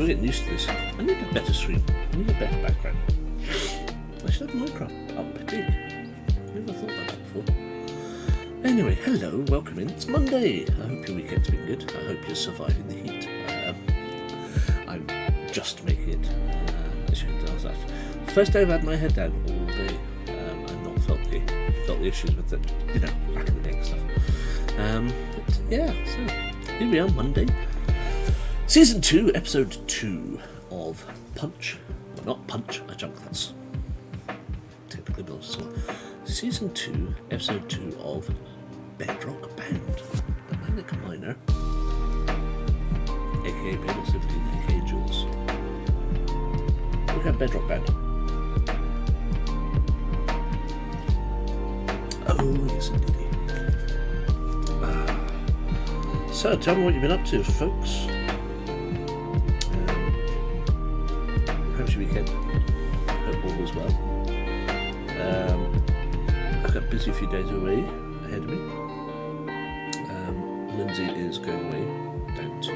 still getting used to this. I need a better screen. I need a better background. I should have Minecraft up big. Never thought about that before. Anyway, hello, welcome in. It's Monday. I hope your weekend's been good. I hope you're surviving the heat. I'm just making it. As you can tell, that's first day I've had my head down all day. I've not felt the issues with it, back in the day and stuff. But yeah, so here we are, Monday. Season 2, Episode 2 of Punch. Well, not Punch, a junk, that's technically belongs to someone. Season 2, Episode 2 of Bedrock Band, the Manic Miner, aka Bedrock 17, aka Jules. Look at Bedrock Band. Oh, yes indeed. So, tell me what you've been up to, folks. How's your weekend? Hope all was well. I've got a busy few days away ahead of me. Lindsay is going away down to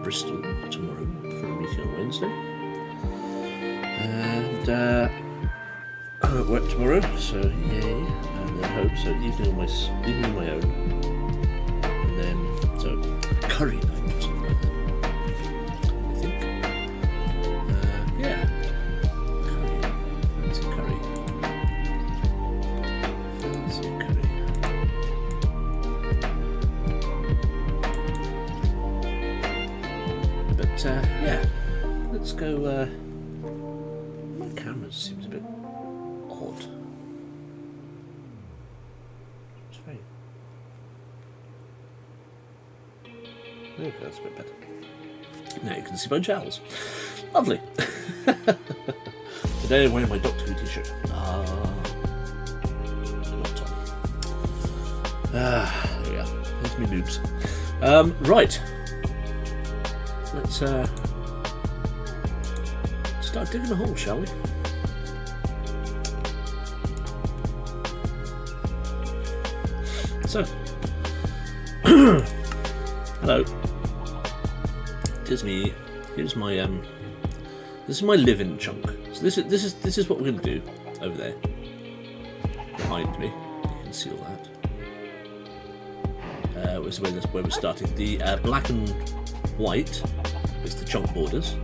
Bristol tomorrow for a meeting on Wednesday. And I won't work tomorrow, so yay. And then home, so evening on my own. And then, so curry night or something like that, I think. Yeah. Curry. Fancy curry. Fancy curry. But, yeah. Let's go, my camera seems a bit odd. It's very... There we go, that's a bit better. Now you can see my jowls. Lovely. Today I'm wearing my Doctor Who t-shirt. Not Tom. There we go. There's me boobs. Right. Let's start digging a hole, shall we? So, hello. Here's me. Here's my this is my living chunk. So this is what we're going to do over there behind me. You can see all that. That's where we're starting. The black and white is the chunk borders.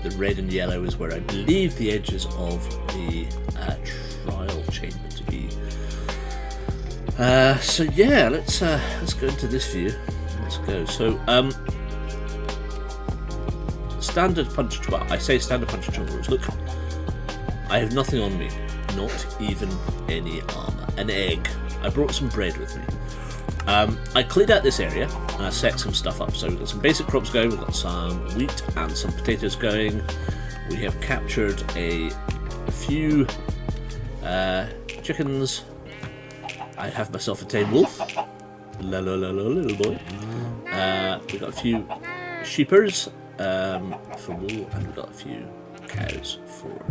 The red and yellow is where I believe the edges of the trial chamber to be. So yeah, let's go into this view. Let's go. So standard punch. Well, I say standard punch chunk rules. Look, I have nothing on me, not even any armor. An egg. I brought some bread with me. I cleared out this area and I set some stuff up. So we've got some basic crops going, we've got some wheat and some potatoes going. We have captured a few chickens. I have myself a tame wolf. Little boy. We've got a few sheepers for wool, and we've got a few cows for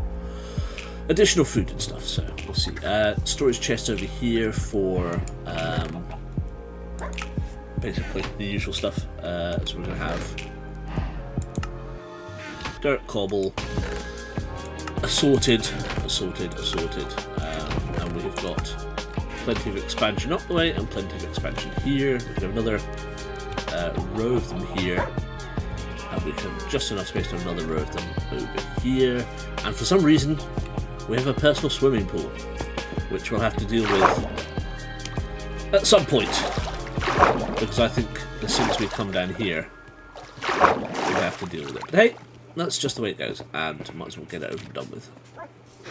additional food and stuff. So we'll see. Storage chest over here for basically the usual stuff. So we're going to have dirt, cobble, assorted, and we've got plenty of expansion up the way and plenty of expansion here. We can have another row of them here, and we can have just enough space to have another row of them over here. And for some reason, we have a personal swimming pool, which we'll have to deal with at some point. Because I think as soon as we come down here, we'll have to deal with it. But hey, that's just the way it goes, and might as well get it over and done with.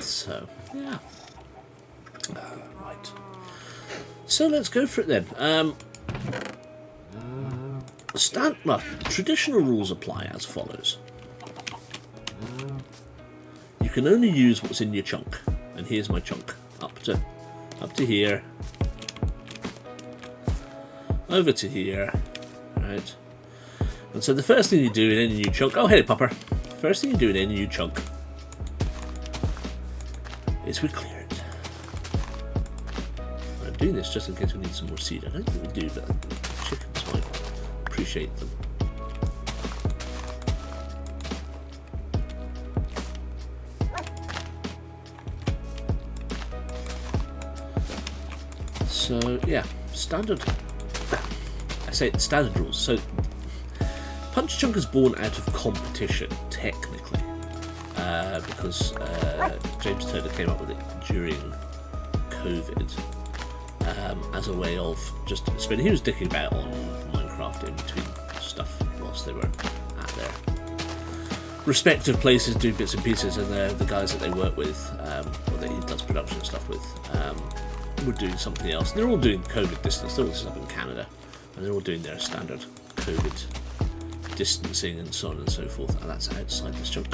So, yeah. Right. So let's go for it then. Traditional rules apply as follows. You can only use what's in your chunk, and here's my chunk. Up to here. Over to here, right? And so the first thing you do in any new chunk... Oh, hey, Pupper. First thing you do in any new chunk is we clear it. I'm doing this just in case we need some more seed. I don't think we do, but chickens might appreciate them. So yeah, standard. I say standard rules. So Punch Chunk is born out of competition, technically, because James Turner came up with it during COVID as a way of just spending. He was dicking about on Minecraft in between stuff whilst they were at their respective places doing bits and pieces, and the guys that they work with, or that he does production stuff with, were doing something else. And they're all doing COVID distance. They're all just up in Canada, and they're all doing their standard COVID distancing and so on and so forth, and that's outside this chunk.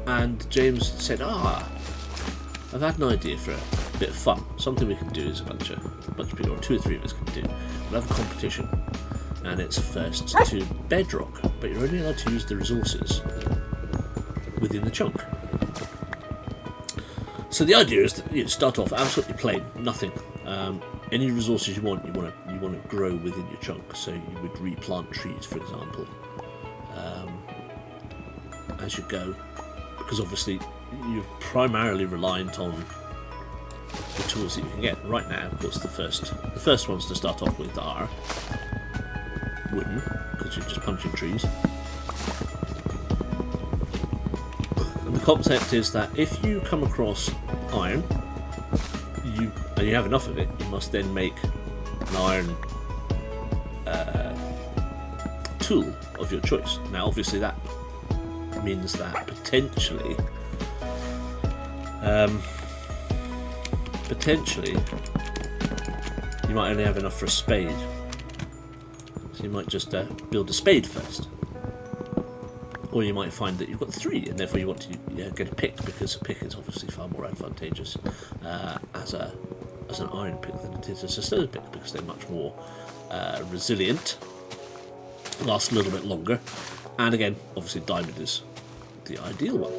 And James said, I've had an idea for a bit of fun. Something we can do as a bunch of people, or 2 or 3 of us can do. We'll have a competition, and it's first to Bedrock, but you're only allowed to use the resources within the chunk. So the idea is that you start off absolutely plain, nothing. Any resources you want to grow within your chunk. So you would replant trees, for example, as you go, because obviously you're primarily reliant on the tools that you can get. Right now, of course, the first ones to start off with are wooden, because you're just punching trees. And the concept is that if you come across iron, and you have enough of it, you must then make an iron tool of your choice. Now, obviously, that means that potentially you might only have enough for a spade, so you might just build a spade first, or you might find that you've got 3 and therefore you want to get a pick, because a pick is obviously far more advantageous as an iron pick than it is as a stone pick, because they're much more resilient, last a little bit longer, and again, obviously diamond is the ideal one.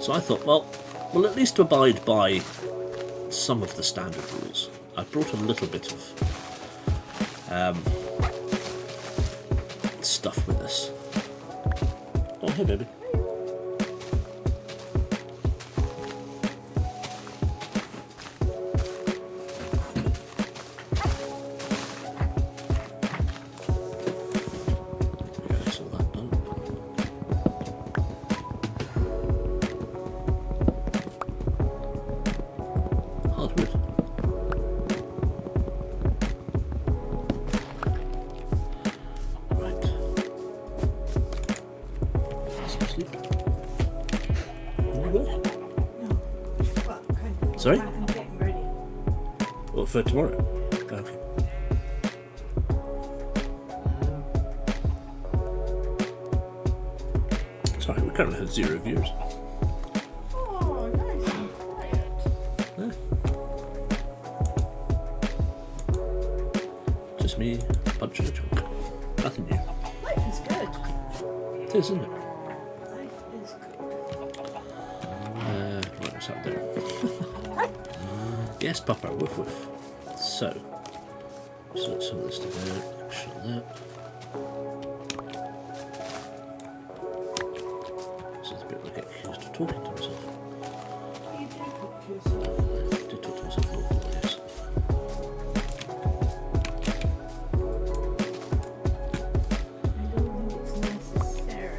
So I thought, well, we'll at least abide by some of the standard rules. I brought a little bit of stuff with us. Oh, hey, baby. Sorry? I'm getting ready. What, for tomorrow? Okay. Sorry, we currently have 0 viewers. Oh, nice and quiet. Yeah. Just me punching a chunk. Nothing new. Life is good. It is, isn't it? Life is good. Right, what's up there? Yes, Papa, woof woof. So let's some of this to go. Shut that. This is the bit where I get accused of talking to myself. You do talk to yourself. I do talk to myself an awful lot, yes. I don't think it's necessarily.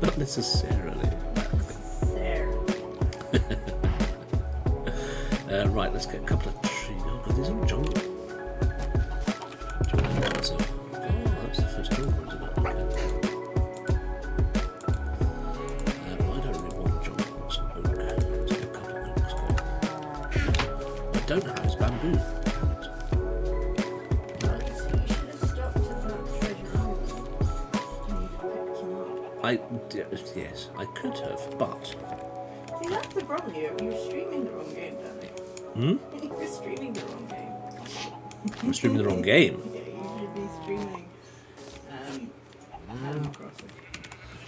Not necessarily. Right, let's get a couple of trees. Oh god, these are all jungle. That's the first jungle, isn't it? Okay. I don't really want jungle. I want some oak. Let's get a couple of oaks going. What I don't have is bamboo. You should have stopped at that treasure island. Yes, I could have, but... See, that's the problem. You're streaming the wrong game, Danny. You're streaming the wrong game. I'm streaming the wrong game. Yeah, you should be streaming Animal Crossing.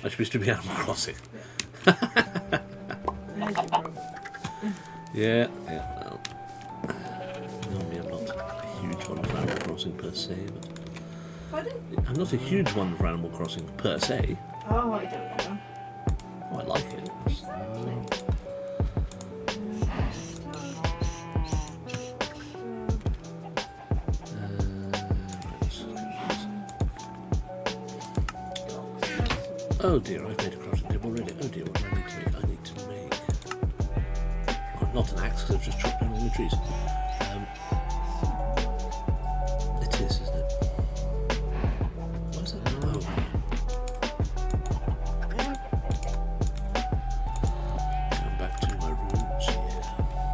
I should be streaming Animal Crossing. Yeah. There's your problem. Yeah, well, normally I'm not a huge one for Animal Crossing per se, but Pardon? I'm not a huge one for Animal Crossing per se. Oh, I don't know. Oh, I like it. Exactly. Oh dear, I've made a crafting table already. Oh dear, what do I need to make? I need to make... Oh, not an axe, because I've just chopped down all the trees. It is, isn't it? What is that? Oh. Going back to my roots here.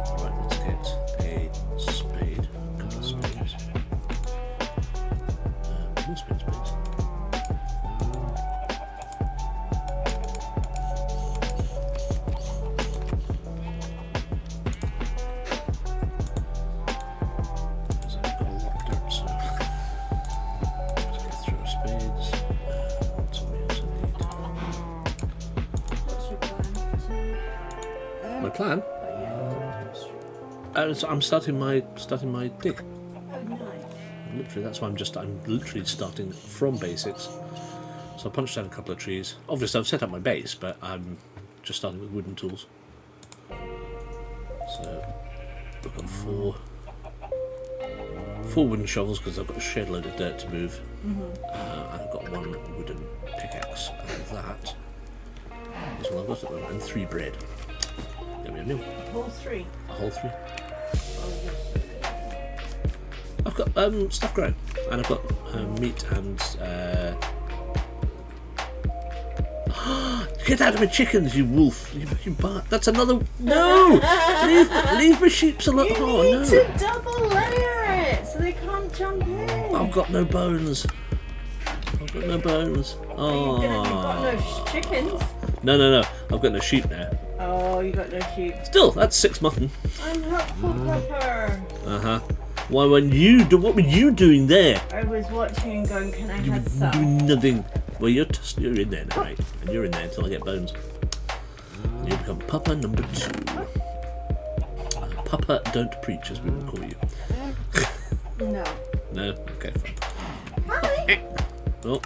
Alright, let's get a spade. A couple of spades. More spades, please. Plan. So I'm starting my dig. Oh, nice. Literally, that's why I'm literally starting from basics. So I punched down a couple of trees. Obviously, I've set up my base, but I'm just starting with wooden tools. So I've got four wooden shovels because I've got a shed load of dirt to move. And I've got one wooden pickaxe, and that is what I've got at the moment, and 3 bread. Yum. Whole 3? A whole 3. Oh, yes. I've got stuff growing, and I've got meat and get out of my chickens, you wolf! You bart. That's another. No! leave my sheeps alone. Oh You no! need to double layer it so they can't jump in. I've got no bones. Oh. You've got no chickens. No. I've got no sheep now. Oh, you got no sheep. Still, that's 6 mutton. I'm helpful, Pepper. Why? What were you doing there? I was watching and going, can I You have were some? doing nothing. Well, you're in there now, right? And you're in there until I get bones. And you become Papa number 2. Papa don't preach, as we will call you. No. No? Okay, fine. Hi. Oh.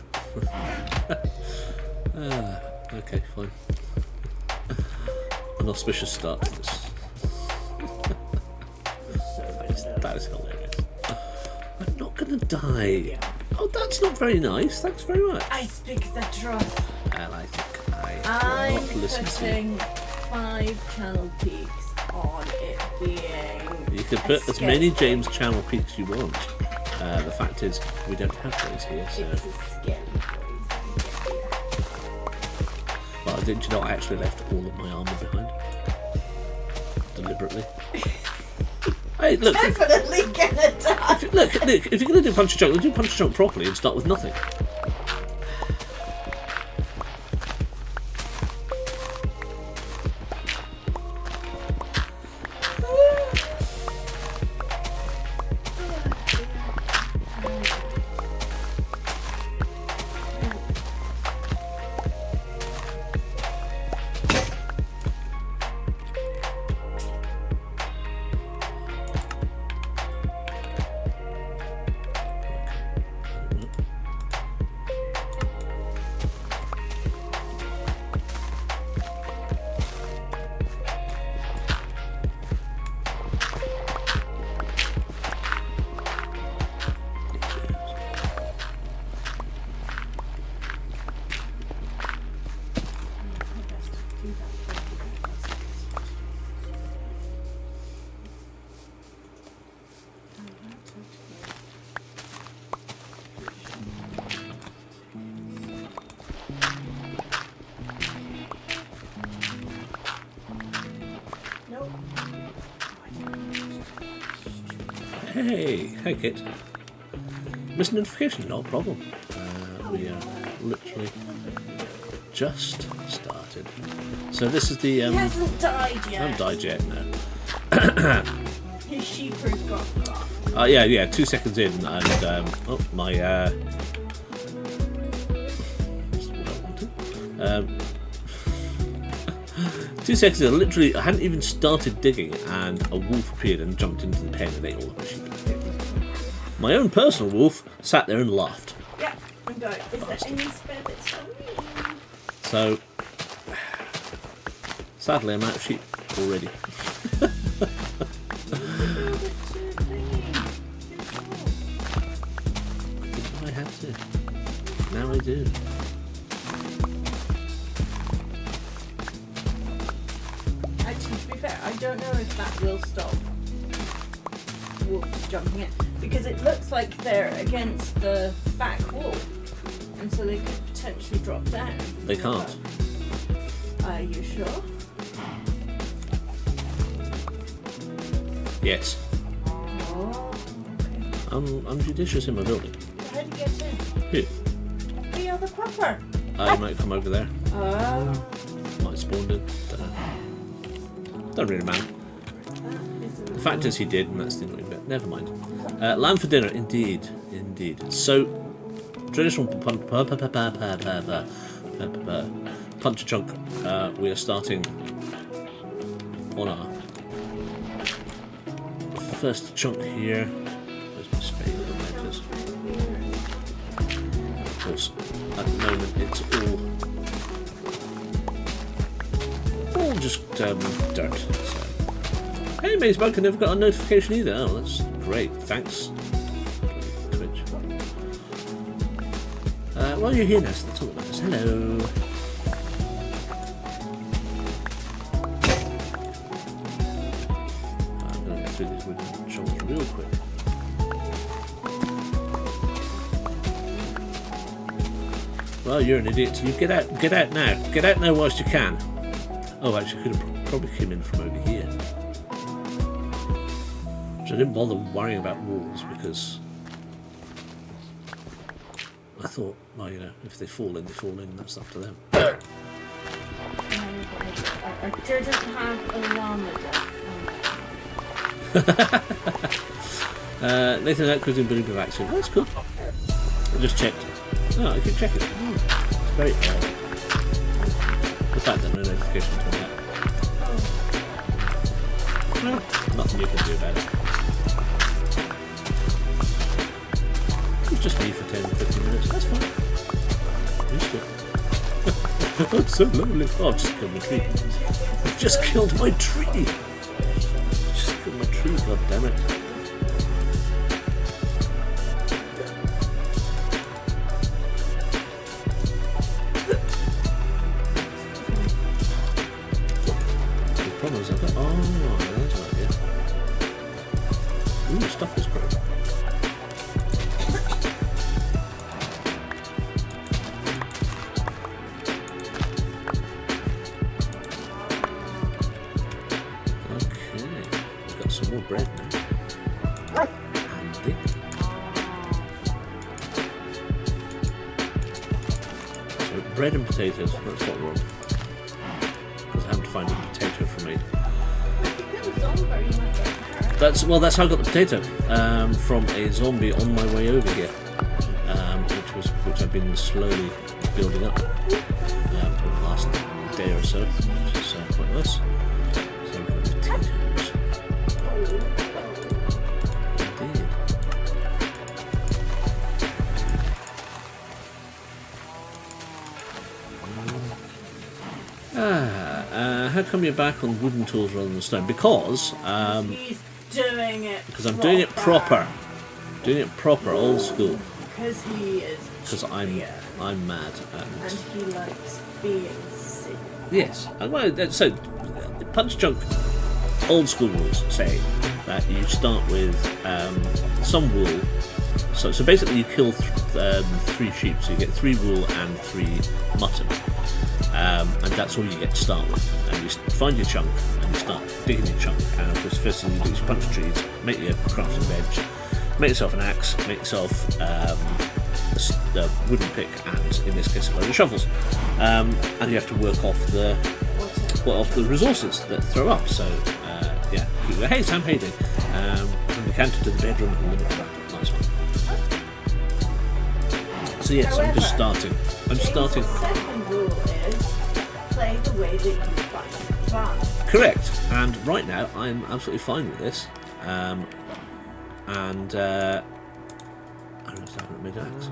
Okay, fine. An auspicious start to this. That is hilarious. I'm not gonna die. Yeah. Oh, that's not very nice. Thanks very much. I speak the truth. And I think I'm will not listen to you. putting 5 channel peaks on it being. You can put as many James channel peaks you want. The fact is, we don't have those here, so... It's a scary place. Well, didn't you know I actually left all of my armour behind? Deliberately. Hey, look! Definitely gonna die. Look, if you're going to do punch a chunk, do punch a chunk properly and start with nothing. Hey Kit. Missed notification, no problem. We are literally just started. So this is the... He hasn't died yet. I haven't died yet, no. His sheeper's got caught. Yeah, 2 seconds in and my that's what I wanted. 2 seconds in, literally I hadn't even started digging and a wolf appeared and jumped into the pen and ate all of my sheep. My own personal wolf sat there and laughed. Yeah, Right, is there any spare bits for me? So, sadly, I'm out of sheep already. I had to. Now I do. Actually, to be fair, I don't know if that will stop wolves jumping in, because it looks like they're against the back wall, and so they could potentially drop down. They can't. Are you sure? Yes. Oh, okay. I'm judicious in my building. How do you get in? Who? The other pupper. I might come over there. Oh. Might spawned in. Don't know. Don't really matter. The fact is he did, and that's the annoying bit. Never mind. Lamb for dinner, indeed. Indeed. So, traditional punch a chunk. We are starting on our first chunk here. Where's my spade? Of course, at the moment it's all just dirt. So. Hey, Maze Bug, I never got a notification either. Oh, that's great. Thanks, Twitch. Well, you're here now, so that's all that matters. Hello. I'm going to get through these wooden shovels real quick. Well, you're an idiot. So you get out now. Get out now whilst you can. Oh, actually, could have probably came in from over here. So I didn't bother worrying about walls because I thought, well, you know, if they fall in, they fall in. That's up to them. I didn't have a llama death. Nathan's out cruising building the vaccine. Oh, that's cool. I just checked. Oh, I keep checking. Oh, it's very odd. The fact that no notification turned up. Well, nothing you can do about it. It's just me for 10-15 minutes. That's fine. Used to it. That's so lovely. Oh, I've just killed my tree. I've just killed my tree. Just killed my tree, god damn it. The problem is I've got... Oh, that's right, yeah. Ooh, stuff is growing. More bread now. Handy. So bread and potatoes, that's what we're on. Because I haven't found a potato for me. That's how I got the potato. From a zombie on my way over here. Which I've been slowly building up over the last day or so, which is quite nice. So I've got potatoes. How come you're back on wooden tools rather than stone? Because he's doing it. Because I'm doing it proper. Doing it proper, old school. Because he is. Because I'm mad and he likes being sick. Yes. So punch chunk old school rules say that you start with some wool. So basically you kill 3 sheep, so you get 3 wool and 3 mutton. And that's all you get to start with. And you find your chunk and you start digging your chunk. And of course, first thing you do is punch trees, make your crafting bench, make yourself an axe, make yourself a wooden pick, and in this case a load of shovels. And you have to work off the resources that throw up. So yeah, you go, hey Sam, how you doing? From the counter to the bedroom and limit that. Nice one. So yes, however, I'm just starting. I'm starting. The second rule is play the way that you find fun. Correct. And right now, I'm absolutely fine with this. I don't know if I haven't made an axe.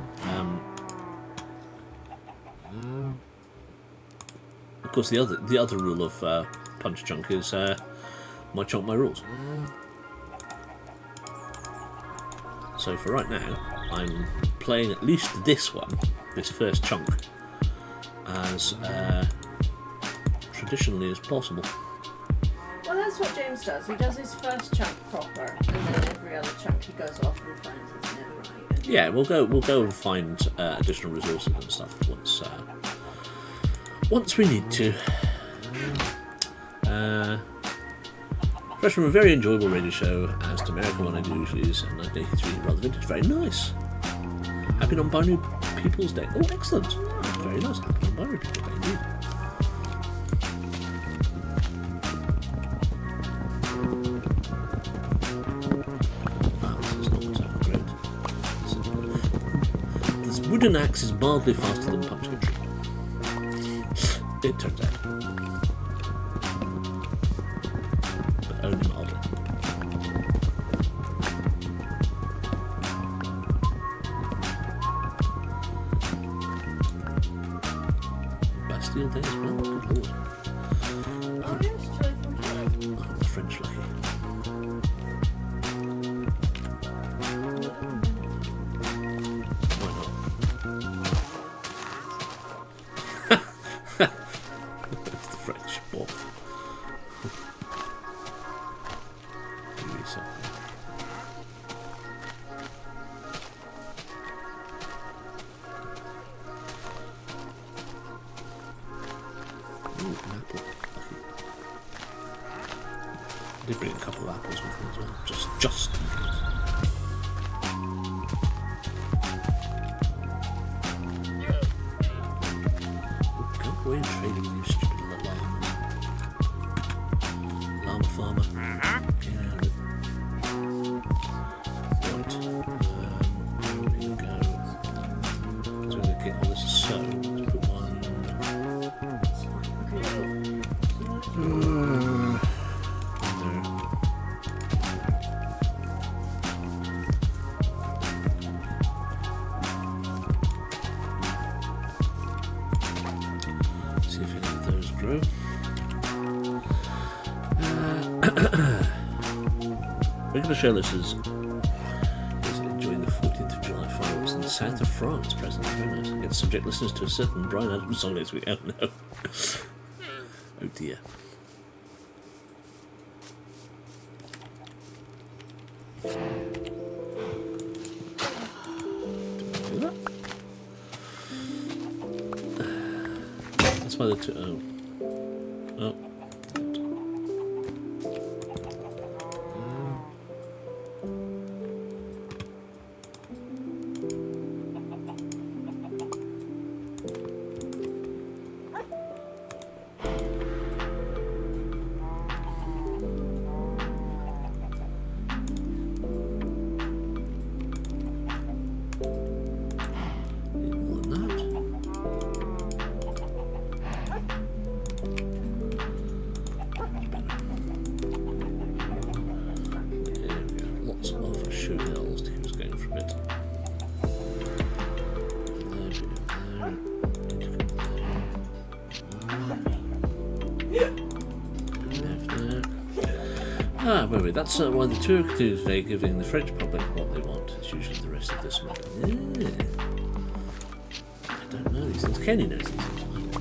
Of course, the other rule of Punch Chunk is my chunk, my rules. So for right now, I'm playing at least this first chunk, as traditionally as possible. Well, that's what James does. He does his first chunk proper, and then every other chunk he goes off and finds his netherite. Yeah, we'll go and find additional resources and stuff once we need to. Fresh from a very enjoyable radio show, as to American one I do usually is, and 1983 rather vintage. Very nice. Happy Non-Binary People's Day. Oh, excellent. Very nice. Happy Non-Binary People's Day indeed. This is not great. This wooden axe is mildly faster than punching a tree. It turns out. But only mildly. Bastille Day as well, good lord. Oh, yes, joyful day. Oh, the French lucky. Why not? It's the French boff. Do something. Ooh, an apple. Lucky. I did bring a couple of apples with me as well, just in case. Go away and trade with you, stupid little llama farmer. Get out of it. Right. Here we go. So we're going to get all this so. Let's put one. See if any of those grow. Regular show listeners is enjoying the 14th of July fireworks in the south of France presently. Very nice. Against subject listeners to a certain Brian Adams song next week. Oh no. Oh dear. Do that. That's why the two. Oh. Oh. Wait, that's why the tour concludes today, giving the French public what they want. It's usually the rest of this month. Yeah. I don't know these things. Kenny knows these things.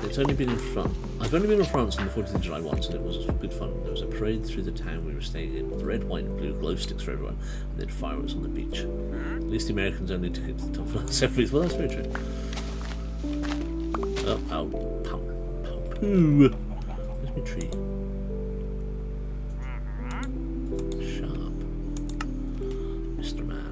It's only been in France. I've only been in France on the 14th of July once, and it was good fun. There was a parade through the town we were staying in, with red, white, and blue glow sticks for everyone, and then fireworks on the beach. At least the Americans only took it to the top of the selfies. Well, that's very true. Oh, poo. Where's my tree? Sharp. Mr. Man.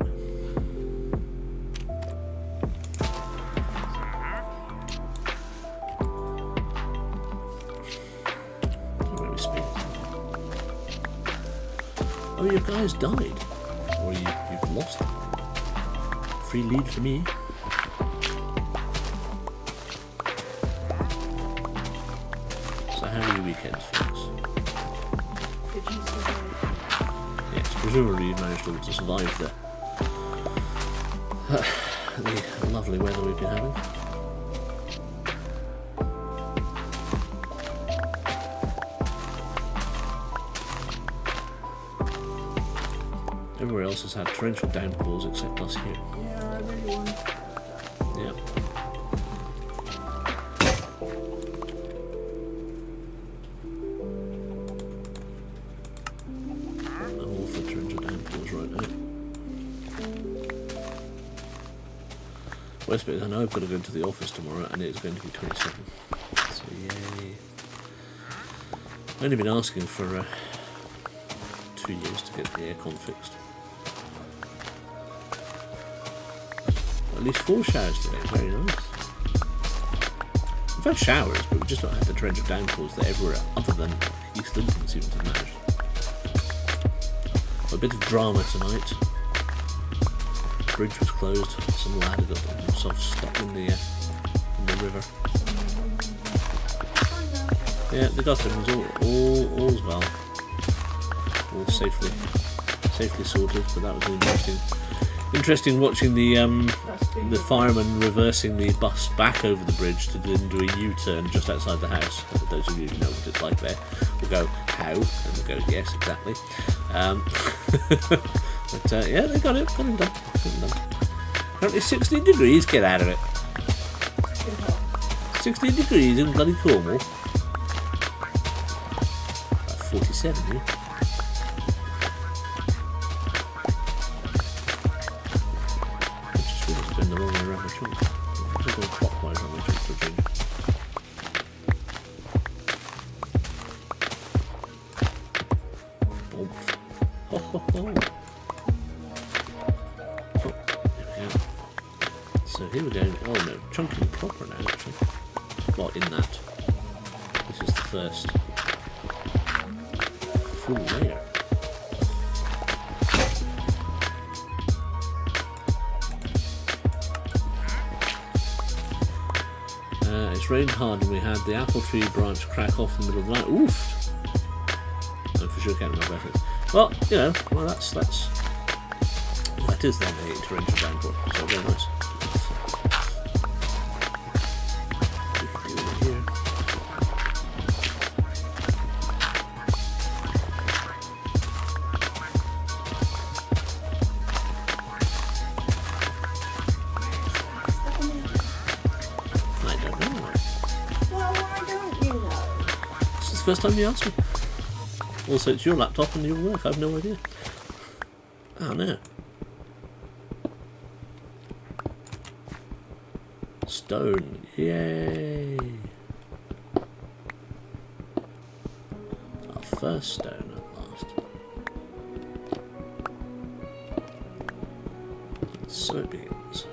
Where we speak? Oh, your guys died. Or you've lost them. Free lead for me. So how are your weekends, folks? Did you survive? Yes, presumably you managed to survive the the lovely weather we've been having. Everywhere else has had torrential downpours except us here. Yeah, I really want that. Yeah. I'm all for torrential downpours right now. Worst bit is I know I've got to go into the office tomorrow and it's going to be 27. So yay. I've only been asking for 2 years to get the aircon fixed. At least 4 showers today, very nice. We've had showers, but we've just not had the torrential downpours that everywhere other than East London seems to have managed. A bit of drama tonight. Bridge was closed, some lad had got himself stuck in the river. Yeah, they got him, it was all's well. All safely sorted, but that was interesting watching the fireman reversing the bus back over the bridge to then do a U-turn just outside the house. For those of you who know what it's like there, we'll go, how? And we'll go, yes, exactly. But yeah, they got him done. Apparently 16 degrees, get out of it. 16 degrees in bloody Cornwall. About 47, yeah. Been the wrong way around the trunk. Just going clockwise on the trunk for a change. Boom. Ho ho ho. Oh, there we go. So here we're going. Oh no, chunking proper now actually. Well, in that. This is the first full layer. It's rained hard and we had the apple tree branch crack off in the middle of the night. Oof! I'm for sure counting my breath. Well, you know, that is then a torrential downpour. So very nice. We can do it here. First time you asked me. Also, it's your laptop and your work. I have no idea. Oh no. Stone. Yay. Our first stone at last. So it begins.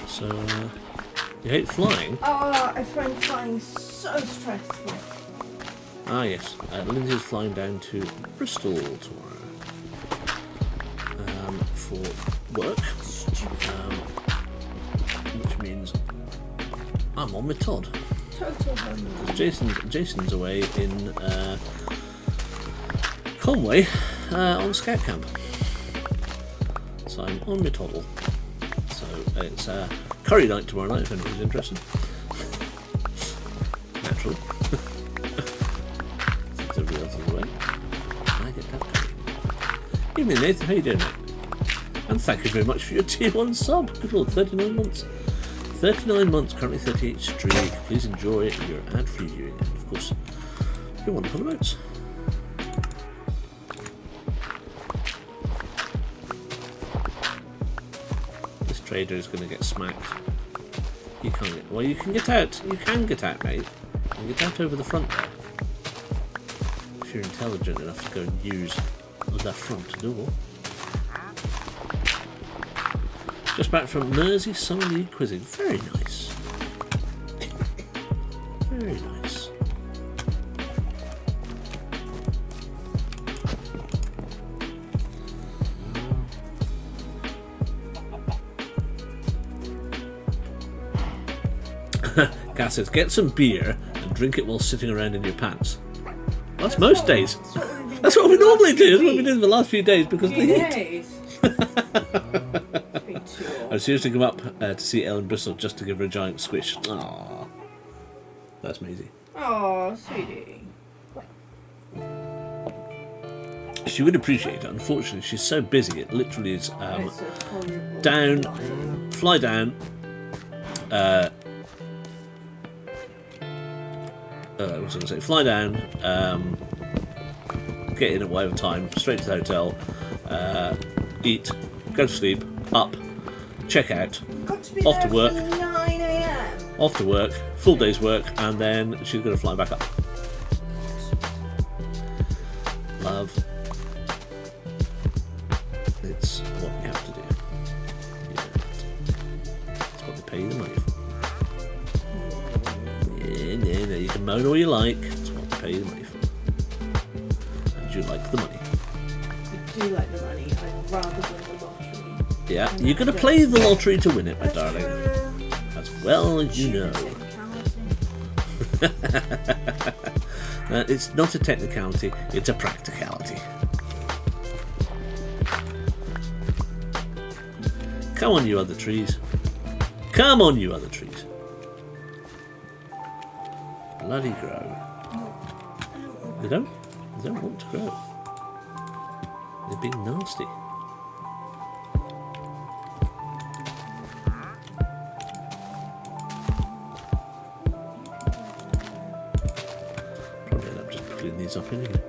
So, you hate flying? Oh, I find flying so stressful. Ah yes, Lindsay's flying down to Bristol tomorrow for work, which means I'm on my Todd. Total homework. Jason's away in Conway on Scout Camp, so I'm on my toddle. So it's curry night tomorrow night if anybody's interested. Naturally. Since everybody else is away, I get to have curry. Evening Nathan, how you doing mate? And thank you very much for your tier 1 sub. Good lord, 39 months. 39 months, currently 38 streak. Please enjoy your ad-free viewing and of course your wonderful emotes. This trader is going to get smacked. You can't get... Well, you can get out. You can get out, mate. You can get out over the front there. If you're intelligent enough to go and use a the front door. Just back from Mersey Summer League quizzing. Very nice. Very nice. Cass says, get some beer and drink it while sitting around in your pants. That's most days. That's what we normally do. That's what we did the last few days because of the heat. I seriously come up to see Ellen Bristol just to give her a giant squish. Aww. That's Maisie. Oh, sweetie. She would appreciate it. Unfortunately, she's so busy. It literally is down, fly down. What was I going to say? Fly down, get in at whatever time, straight to the hotel, eat, go to sleep, up, check out, off to work, 9 AM. off to work, full day's work, and then she's going to fly back up. Love. It's what you have to do. Yeah. It's what they pay you the money for. No, you can moan all you like. It's what they pay you the money for. And you like the money. I do like the money. I'd rather win the lottery. Yeah, you're going to play the lottery to win it, my darling. As well as you know. It's not a technicality, it's a practicality. Come on, you other trees. Come on, you other trees. Bloody grow. They don't want to grow. They're being nasty. Probably end up just pulling these up anyway.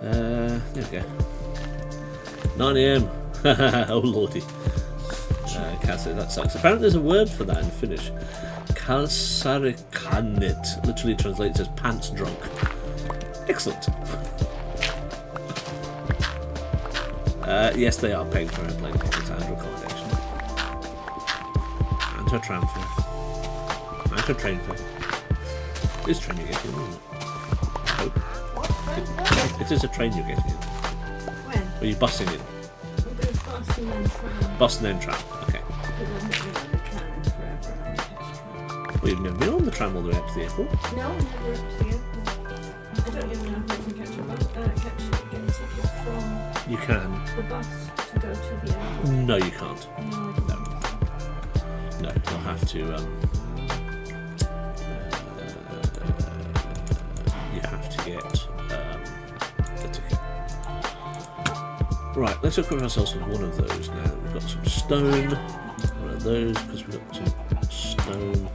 There we go. 9 AM. Oh lordy. Cass said that sucks. Apparently there's a word for that in Finnish. Kalsarikanit literally translates as pants drunk. Excellent. Yes, they are paying for her plane tickets and accommodation. And her tram fare. And her train fare. This train you're getting in, isn't it? I hope. It is a train you're getting in. When? Or are you bussing in? We'll go bus and then tram. Bus and then tram. Okay. We've never been on the tram all the way up to the airport. No, never up to the airport. I don't even know if I can catch a bus. Get a ticket from You can. the bus to go to the airport. No, you can't. No, No, you'll have to. You have to get a ticket. Right, let's equip ourselves with one of those now. We've got some stone. One of those because we've got some stone.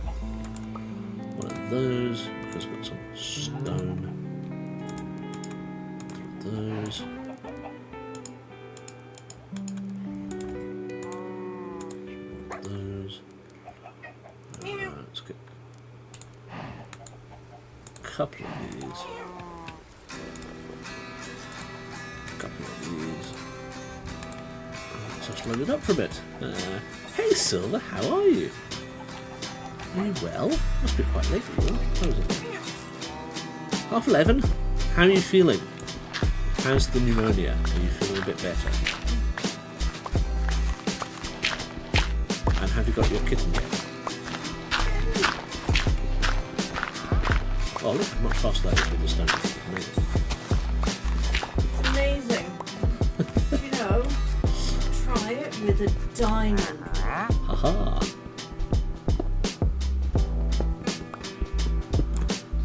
One of those because we've got some stone. Those. Those. Let's get a couple of these. A couple of these. Let's just load it up for a bit. Hey Silver, how are you? Are you well? Must be quite late for you. How is it? 11:30. How are you feeling? How's the pneumonia? Are you feeling a bit better? And have you got your kitten yet? Oh, look, much faster that is with the stone. Amazing. it's amazing. You know, try it with a diamond. Haha.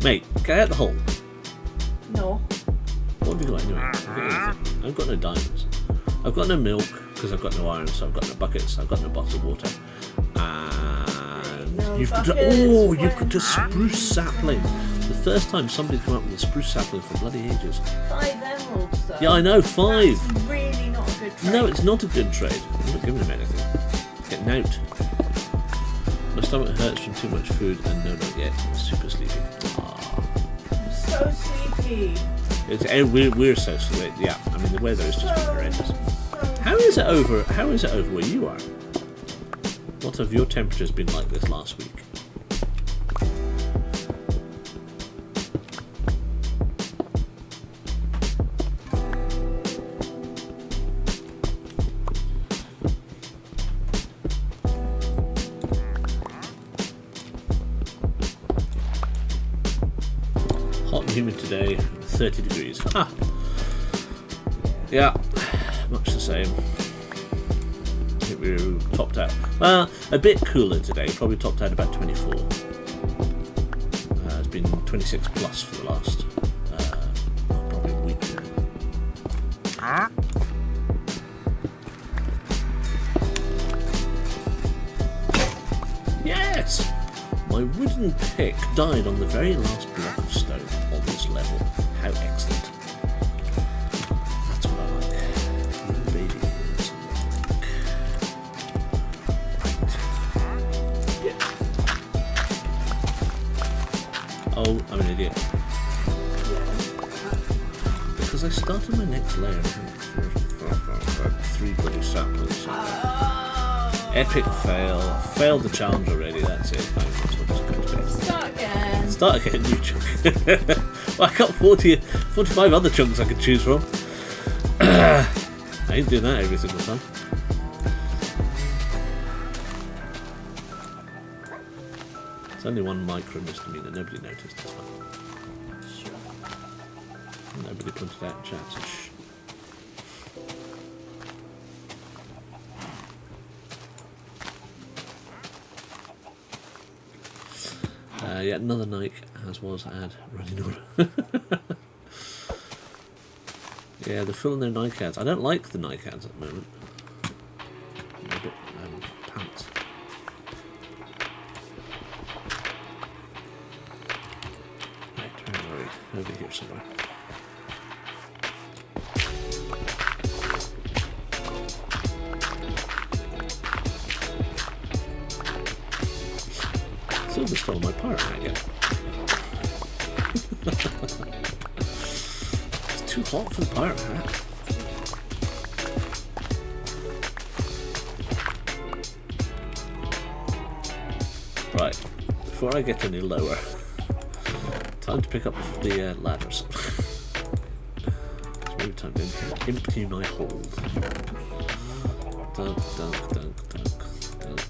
Mate, get out the hole. No. What have you got anyway? I've got no diamonds. I've got no milk because I've got no iron, so I've got no buckets, I've got no bottled water. And No you've got a spruce sapling. The first time somebody come up with a spruce sapling for bloody ages. 5 emeralds though. Yeah, I know, 5. That's really not a good trade. No, it's not a good trade. I'm not giving him anything. Getting out. My stomach hurts from too much food and no, not yet. I'm super sleepy. I'm so sleepy. We're so sweet. Yeah, I mean the weather is just been horrendous. How is it over? How is it over where you are? What have your temperatures been like this last week? Hot and humid today, 30 degrees. Ah, yeah, much the same. I think we were topped out. Well, a bit cooler today, probably topped out about 24. It's been 26 plus for the last probably a week. Yes! My wooden pick died on the very last block of stone on this level. How excellent. That's what I like. Little baby is right. Yeah. Oh, I'm an idiot. Because I started my next layer and 3 bloody saplings. Epic fail. Failed the challenge already, that's it. Start again. Start again, new chunk. Well, I got 45 other chunks I could choose from. I ain't doing that every single time. It's only one micro misdemeanor, nobody noticed, it's fine. Sure. Nobody pointed out in chat, so shh. Yeah, another Nike, as was ad running order. Yeah, they're filling their Nike ads. I don't like the Nike ads at the moment. I'm a bit pants. Right, where are we? Over here somewhere. Silver stole my pirate hat again. It's too hot for the pirate hat. Right, before I get any lower, time to pick up the ladders. It's maybe time to empty my hold. Dunk, dunk, dunk, dunk, dunk.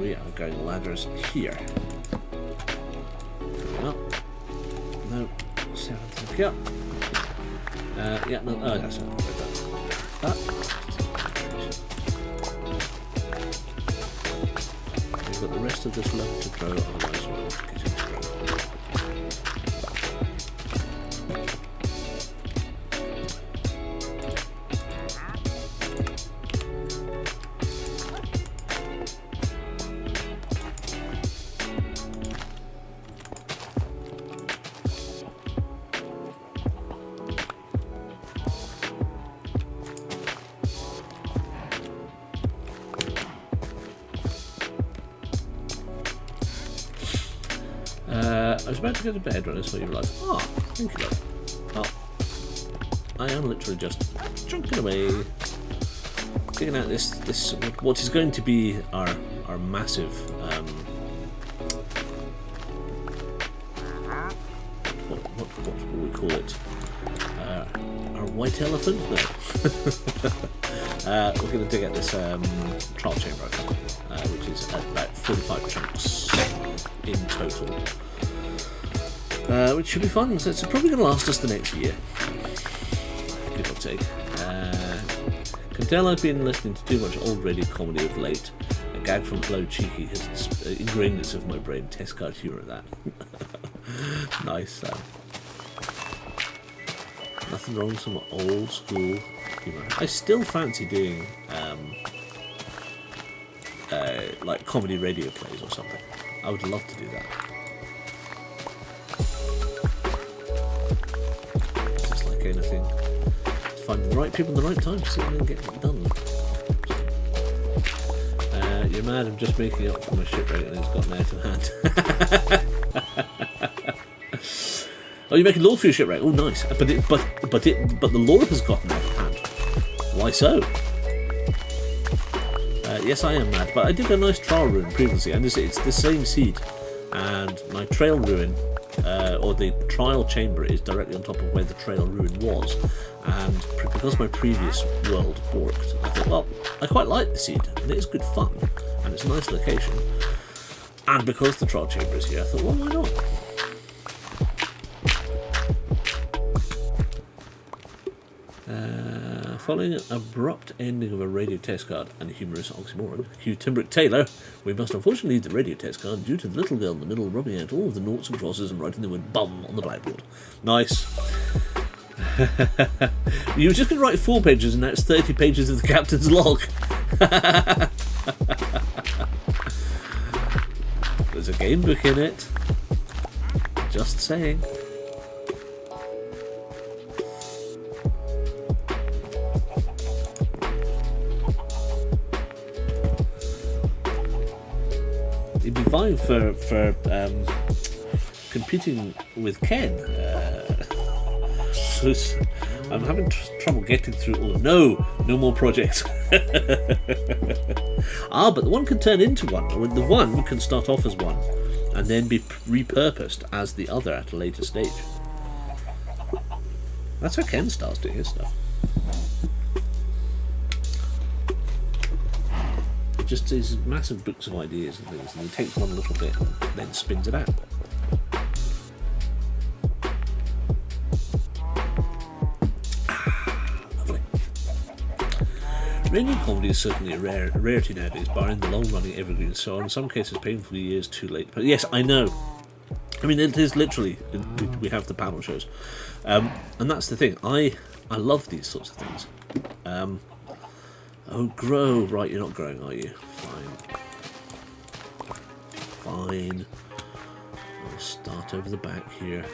We are going ladders here. Up. No. 7. Yep. Yeah, no. Oh, that's not right. That. We've got the rest of this left to grow, otherwise we'll get it to grow. I was about to go to bed when I saw you like, oh, thank you, love. Oh, I am literally just chunking away, digging out this what is going to be our massive what will we call it? Our white elephant? No. We're going to dig out this trial chamber, which is about 45 chunks in total. Which should be fun, so it's probably going to last us the next year, give or take. Can tell I've been listening to too much old radio comedy of late. A gag from Hello Cheeky has ingrained itself in my brain. Test card humour at that. Nice. Nothing wrong with some old school humour. I still fancy doing like comedy radio plays or something. I would love to do that. Anything. finding the right people in the right time to sit and get it done. You're mad, I'm just making up for my shipwreck and it's gotten out of hand. Oh, you're making lore for your shipwreck? Oh, nice. But the lore has gotten out of hand. Why so? Yes, I am mad, but I did a nice trial ruin previously, and it's the same seed. And my trail ruin, or the trial chamber, is directly on top of where the trail ruin was. And because my previous world borked, I thought, well, I quite like the seed, and it's good fun, and it's a nice location. And because the trial chamber is here, I thought, well, why not? Following an abrupt ending of a radio test card and a humorous oxymoron, Hugh Timbrick Taylor, we must unfortunately leave the radio test card due to the little girl in the middle rubbing out all of the noughts and crosses and writing the word bum on the blackboard. Nice. You were just going to write 4 pages and now it's 30 pages of the captain's log. There's a game book in it. Just saying. You'd be vying for competing with Ken. I'm having trouble getting through all. No more projects. But the one can turn into one. The one can start off as one, and then be repurposed as the other at a later stage. That's how Ken starts doing his stuff. Just these massive books of ideas and things, and he takes one little bit and then spins it out. Lovely. Radio comedy is certainly a rarity nowadays, barring the long-running evergreens, so in some cases painfully years too late. But yes, I know. I mean, it is literally, we have the panel shows. And that's the thing, I love these sorts of things. Oh, grow. Right, you're not growing, are you? Fine. I'll start over the back here.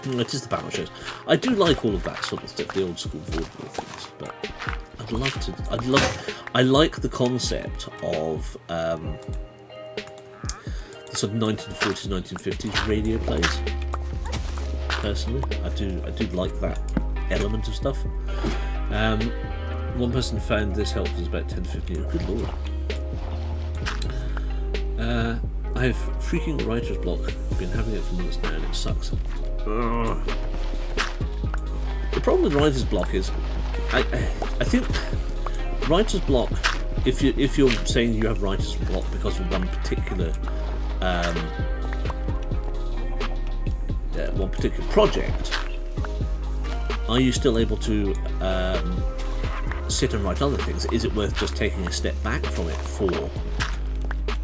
It is the panel shows. I do like all of that sort of stuff, the old school vaudeville things, but I like the concept of the sort of 1940s, 1950s radio plays. Personally, I do like that element of stuff. One person found this helped us about 10 to 15 years. Good lord. I have freaking writer's block. I've been having it for months now and it sucks. Ugh. The problem with writer's block is I think writer's block, if you're saying you have writer's block because of one particular project, are you still able to sit and write other things? Is it worth just taking a step back from it for,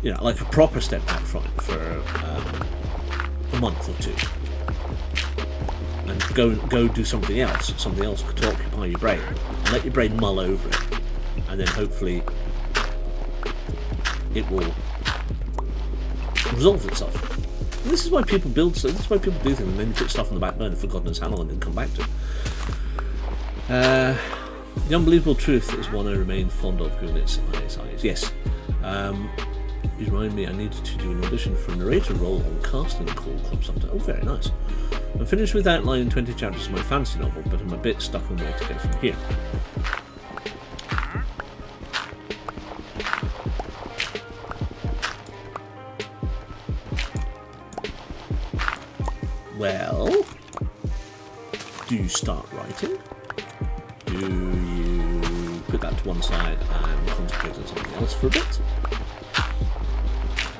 like a proper step back from it for a month or two, and go do something else to occupy your brain, and let your brain mull over it, and then hopefully it will resolve itself. And this is why people build. So this is why people do things, and then you put stuff on the back burner for God knows how long, and then come back to it. The unbelievable truth is one I remain fond of, given its size. Yes. You remind me I needed to do an audition for a narrator role on Casting Call Club sometime. Oh, very nice. I'm finished with outlining 20 chapters of my fantasy novel, but I'm a bit stuck on where to go from here. Well, do you start writing? Do you put that to one side and concentrate on something else for a bit?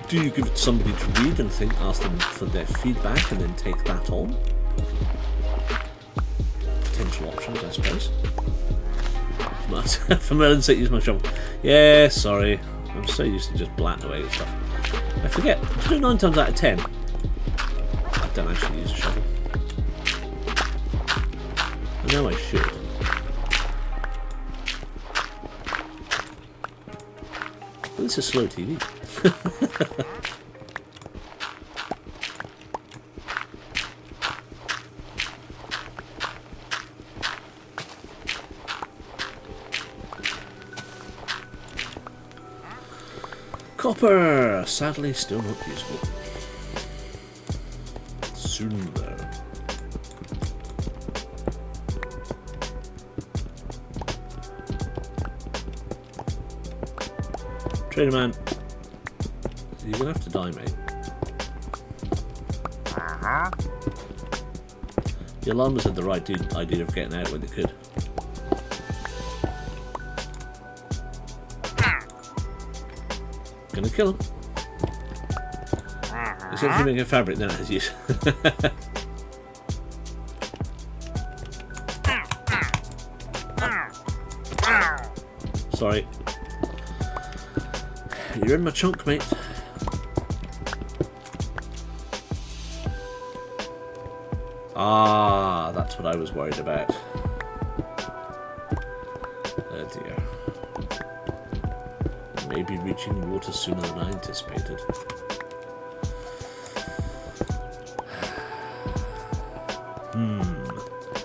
Do you give it to somebody to read and ask them for their feedback and then take that on? Potential options, I suppose. For Merlin's sake, use my shovel. Yeah, sorry. I'm so used to just blatting away with stuff. I forget. I do 9 times out of 10. I don't actually use a shovel. I know I should. But this is slow TV. Copper! Sadly, still not useful. Soon, though. Trader man, you're gonna have to die, mate. The alarmers had the right idea of getting out when they could. Gonna kill him. Except if you make a fabric, then it has use. Sorry. You're in my chunk, mate. Ah, that's what I was worried about. Oh dear. Maybe reaching water sooner than I anticipated.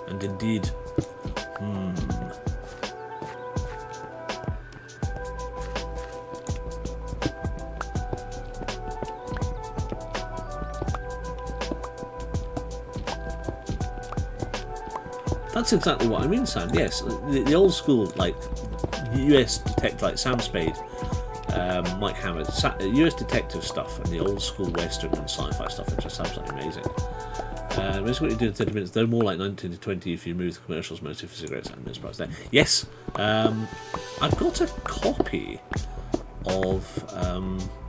And indeed, That's exactly what I mean, Sam. Yes, the old school, like, US detective, like Sam Spade, Mike Hammer, US detective stuff, and the old school Western and sci-fi stuff are just absolutely amazing. That's what you do in 30 minutes. They're more like 19 to 20 if you move the commercials, mostly for cigarettes and mince pies there. Yes, I've got a copy of,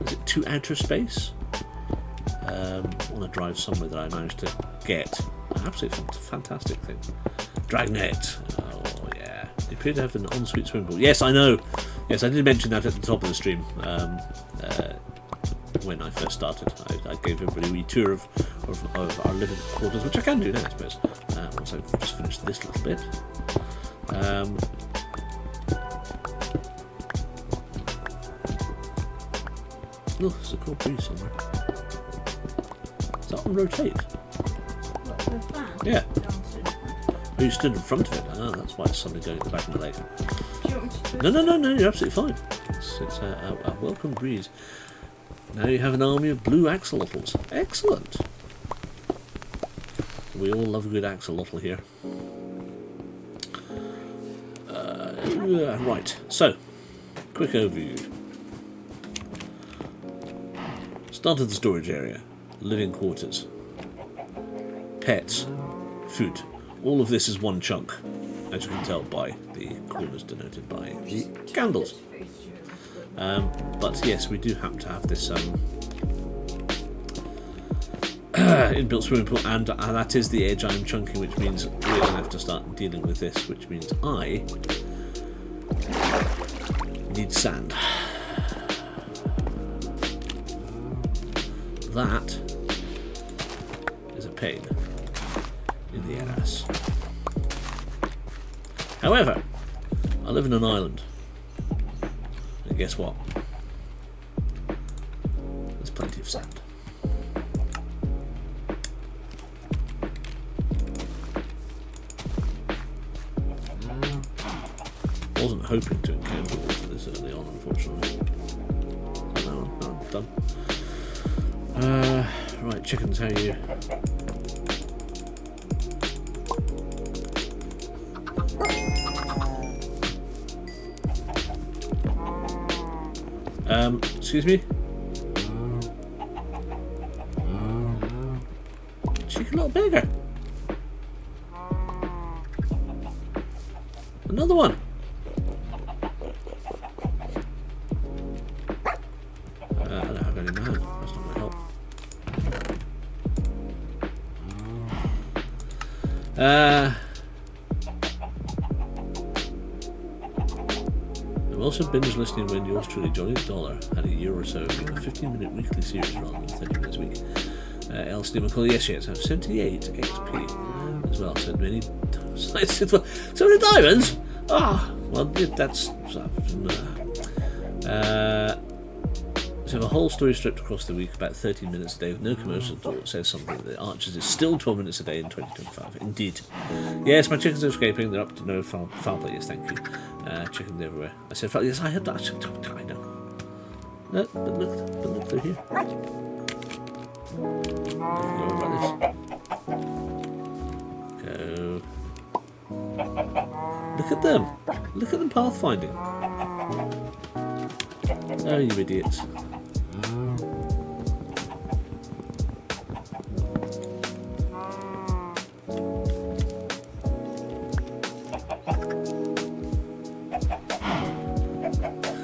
is it To Outer Space? On a drive somewhere that I managed to get. An absolutely fantastic thing. Dragnet. Oh, yeah. They appear to have an ensuite swimming pool. Yes, I know. Yes, I did mention that at the top of the stream. When I first started, I gave everybody a wee tour of our living quarters, which I can do now, I suppose. Once I've just finished this little bit. Oh, there's a cool breeze somewhere. Does that one rotate? What, the fan? Yeah. No, You stood in front of it. Ah, that's why it's suddenly going at the back of my leg. do you want me to twist No, you're absolutely fine. It's a welcome breeze. Now you have an army of blue axolotls. Excellent. We all love a good axolotl here. Right, so, quick overview. Start of the storage area. Living quarters. Pets. Food. All of this is one chunk, as you can tell by the corners denoted by the candles. But yes, we do happen to have this inbuilt swimming pool, and that is the edge I'm chunking, which means we're going to have to start dealing with this, which means I need sand. That is a pain in the ass. However, I live in an island, and guess what? There's plenty of sand. Wasn't hoping to encounter water this early on, unfortunately. So no, I'm done. Right, chickens, how are you? Excuse me? Cheeky little beggar. Another one. I don't have any man. That's not going to help. I've also binge listening when yours truly, Johnny Dollar, had a year or so ago, a 15-minute weekly series rather than 30 minutes a week. L. Steve McCauley, yes, I have 78 XP as well, so many so many diamonds? Ah, well, that's... So the whole story stripped across the week, about 13 minutes a day with no commercials at all. It says something that the Archers is still 12 minutes a day in 2025. Indeed. Yes, my chickens are escaping. They're up to no foul play. Yes, thank you. Chickens everywhere. I said, yes, I heard that. I know. No, but look through here. Go about this. Go. Look at them. Look at them pathfinding. Oh, you idiots.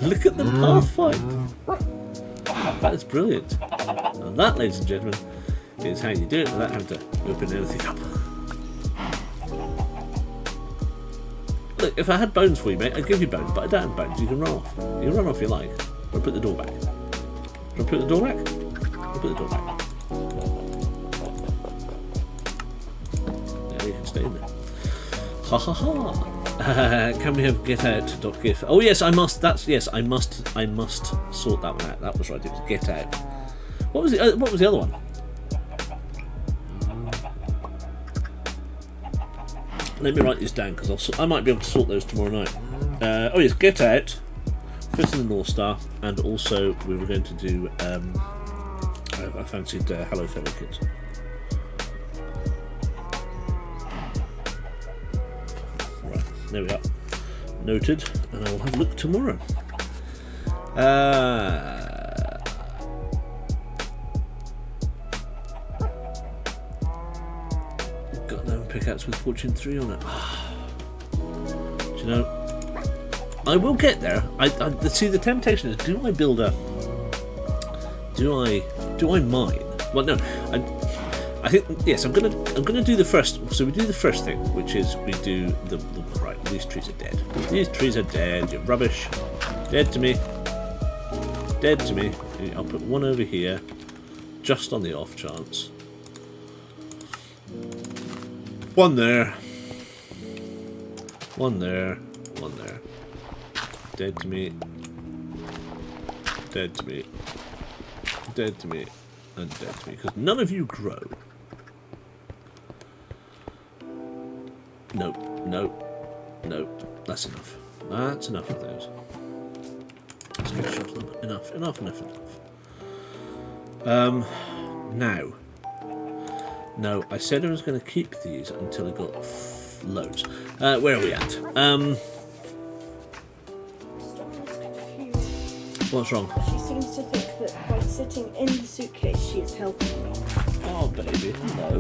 Look at them pathfind. That is brilliant. And that, ladies and gentlemen, is how you do it without having to open anything up. Look, if I had bones for you, mate, I'd give you bones, but I don't have bones. You can run off. You can run off if you like. Or put the door back. Do you want to put the door back? Or put the door back. There, you can stay in there. Ha ha ha. Can we have get out .gif? Oh yes, I must. That's yes, I must sort that one out. That was right. It was get out. What was the other one? Let me write this down because I might be able to sort those tomorrow night. Oh yes, get out. First in the North Star, and also we were going to do. I fancied Hello Fellow Kids. Right, there we are. Noted, and I will have a look tomorrow. Got no pickaxe with Fortune 3 on it. Do you know? I will get there. I see. The temptation is: do I build a? Do I mine? Well, no. I think yes. I'm gonna do the first. So we do the first thing, which is we do the right. These trees are dead. These trees are dead. You're rubbish. Dead to me. Dead to me. I'll put one over here, just on the off chance. One there. One there. One there. Dead to me. Dead to me. Dead to me. And dead to me. Because none of you grow. Nope. Nope. Nope. That's enough. That's enough of those. Let's get shot them. Enough. Now. No, I said I was going to keep these until I got loads. Where are we at? What's wrong? She seems to think that by sitting in the suitcase she is helping me. Oh, baby, hello.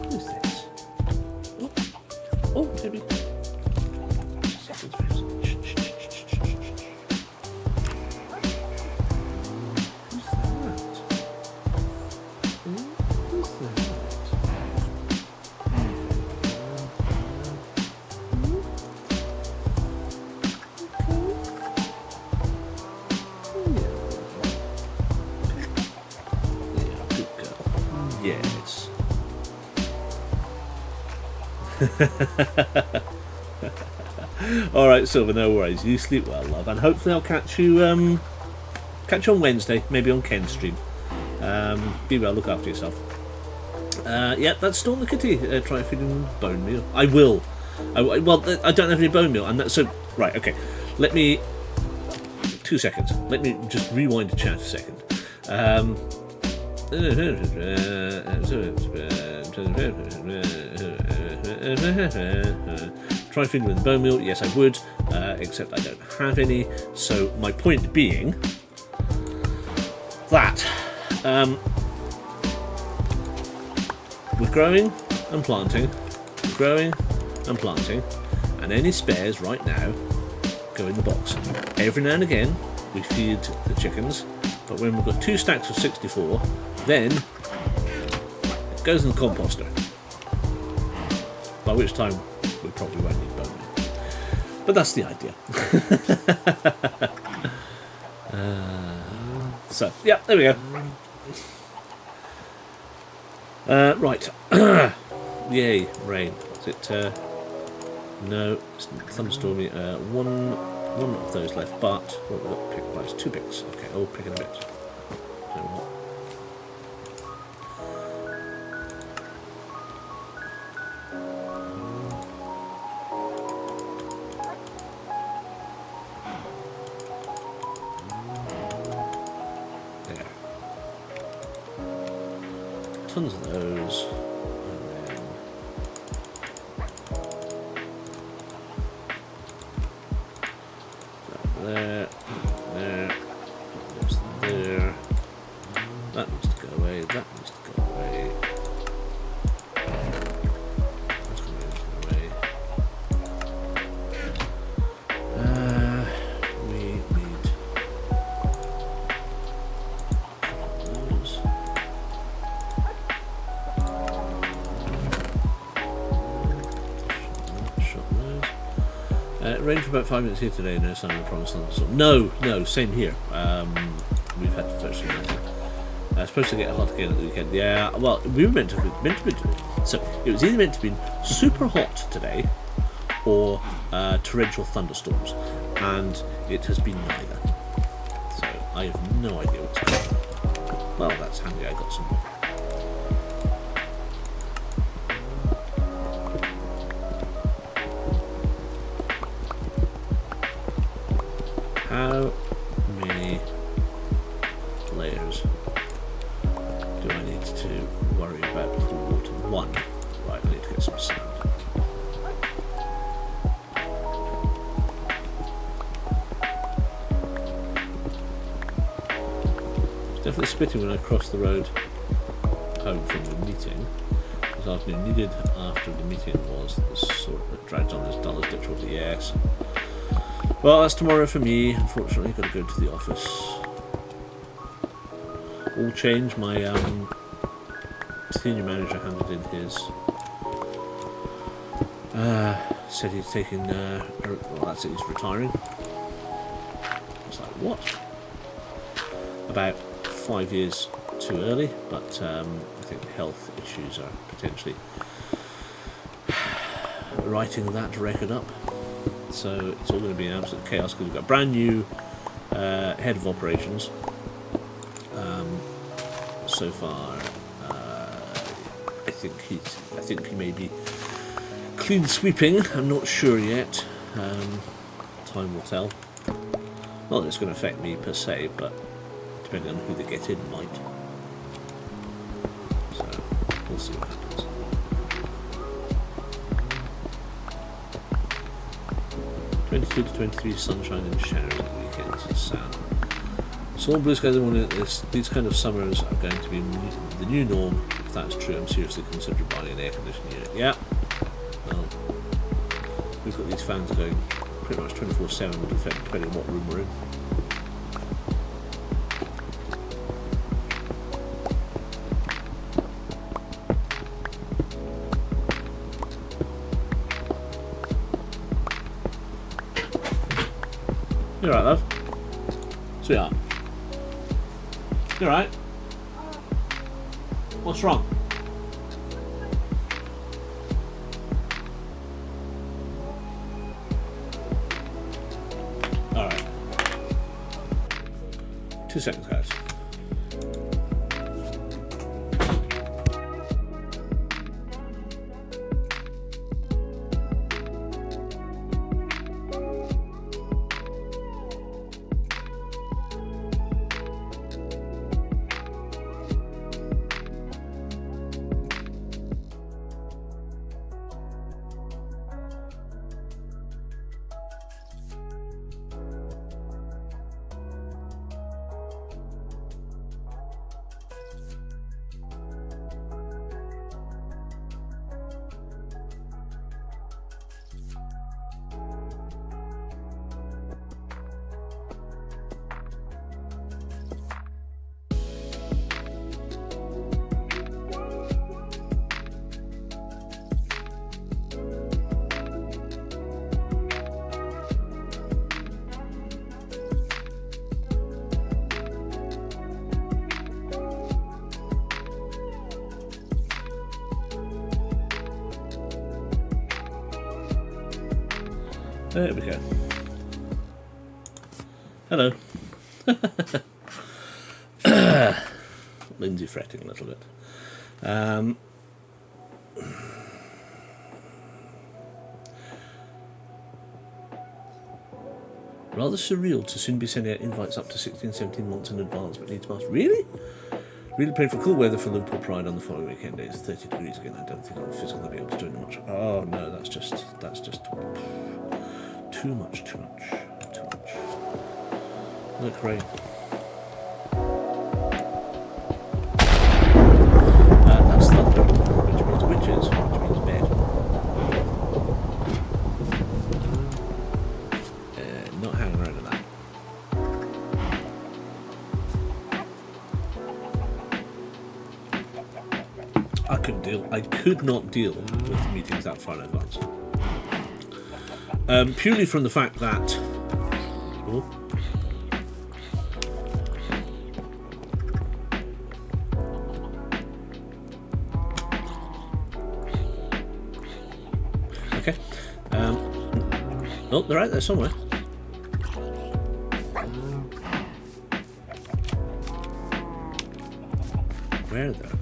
Who's this? Oh, baby. Yes. All right, Silver. No worries. You sleep well, love, and hopefully I'll catch you on Wednesday, maybe on Ken's stream. Be well. Look after yourself. Yeah, that's Storm the Kitty. Try feeding bone meal. I will. Well, I don't have any bone meal, and so right. Okay. Let me. 2 seconds. Let me just rewind the chat a second. Try feeding with bone meal. Yes, I would, except I don't have any. So my point being that we're growing and planting, and any spares right now go in the box. Every now and again we feed the chickens, but when we've got 2 stacks of 64, then it goes in the composter. By which time we probably won't need bone meal. But that's the idea. So, yeah, there we go. Right. Yay, rain. Is it? No, it's thunderstormy. One of those left, but what we've got pick wise, 2 picks. Okay, I'll pick in a bit. So what? tons of those. And then there, there. That needs to go away. That needs to go away. That's going to go away. We need those. Shot those. Rain for about 5 minutes here today. No sun, no promise thunderstorm. No, same here. We've had virtually nothing. Supposed to get hot again at the weekend. Yeah, well, we were meant to be. So it was either meant to be super hot today, or torrential thunderstorms, and it has been neither. So I have no idea what's going on. Well, that's handy. I got some more. How many layers do I need to worry about before water? One. Right, I need to get some sand. It's definitely spitting when I crossed the road home from the meeting. This afternoon needed after the meeting was the sort that dragged on this dollar's ditch water. Yes. Well, that's tomorrow for me. Unfortunately, I've got to go to the office. All change. My senior manager handed in his. Said he's taking. Well, that's it. He's retiring. I was like, what? About 5 years too early, but I think health issues are potentially writing that record up. So it's all going to be an absolute chaos because we've got a brand new head of operations. So far, I think he may be clean sweeping. I'm not sure yet. Time will tell. Not that it's going to affect me per se, but depending on who they get in, might. So we'll see what happens. To 23 sunshine and showers at the weekends and sand. So all blue skies in the morning. These kind of summers are going to be the new norm. If that's true, I'm seriously considering buying an air conditioning unit. Yeah. Well, we've got these fans going pretty much 24/7, depending on what room we're in. You alright, love? Sweetheart? You alright? What's wrong? Alright. 2 seconds, guys. There we go. Hello. Lindsay fretting a little bit. Rather surreal to soon be sending out invites up to 16, 17 months in advance, but needs must. Really? Really praying for cool weather for Liverpool Pride on the following weekend. It's 30 degrees again. I don't think I'm physically be able to do much. Oh no, that's just too much. Look, rain. That's thunder, which means witches, which means bed. Not hanging around with that. I could not deal with meetings that far in advance. Purely from the fact that... Oh, okay. Oh, they're out there somewhere. Where though?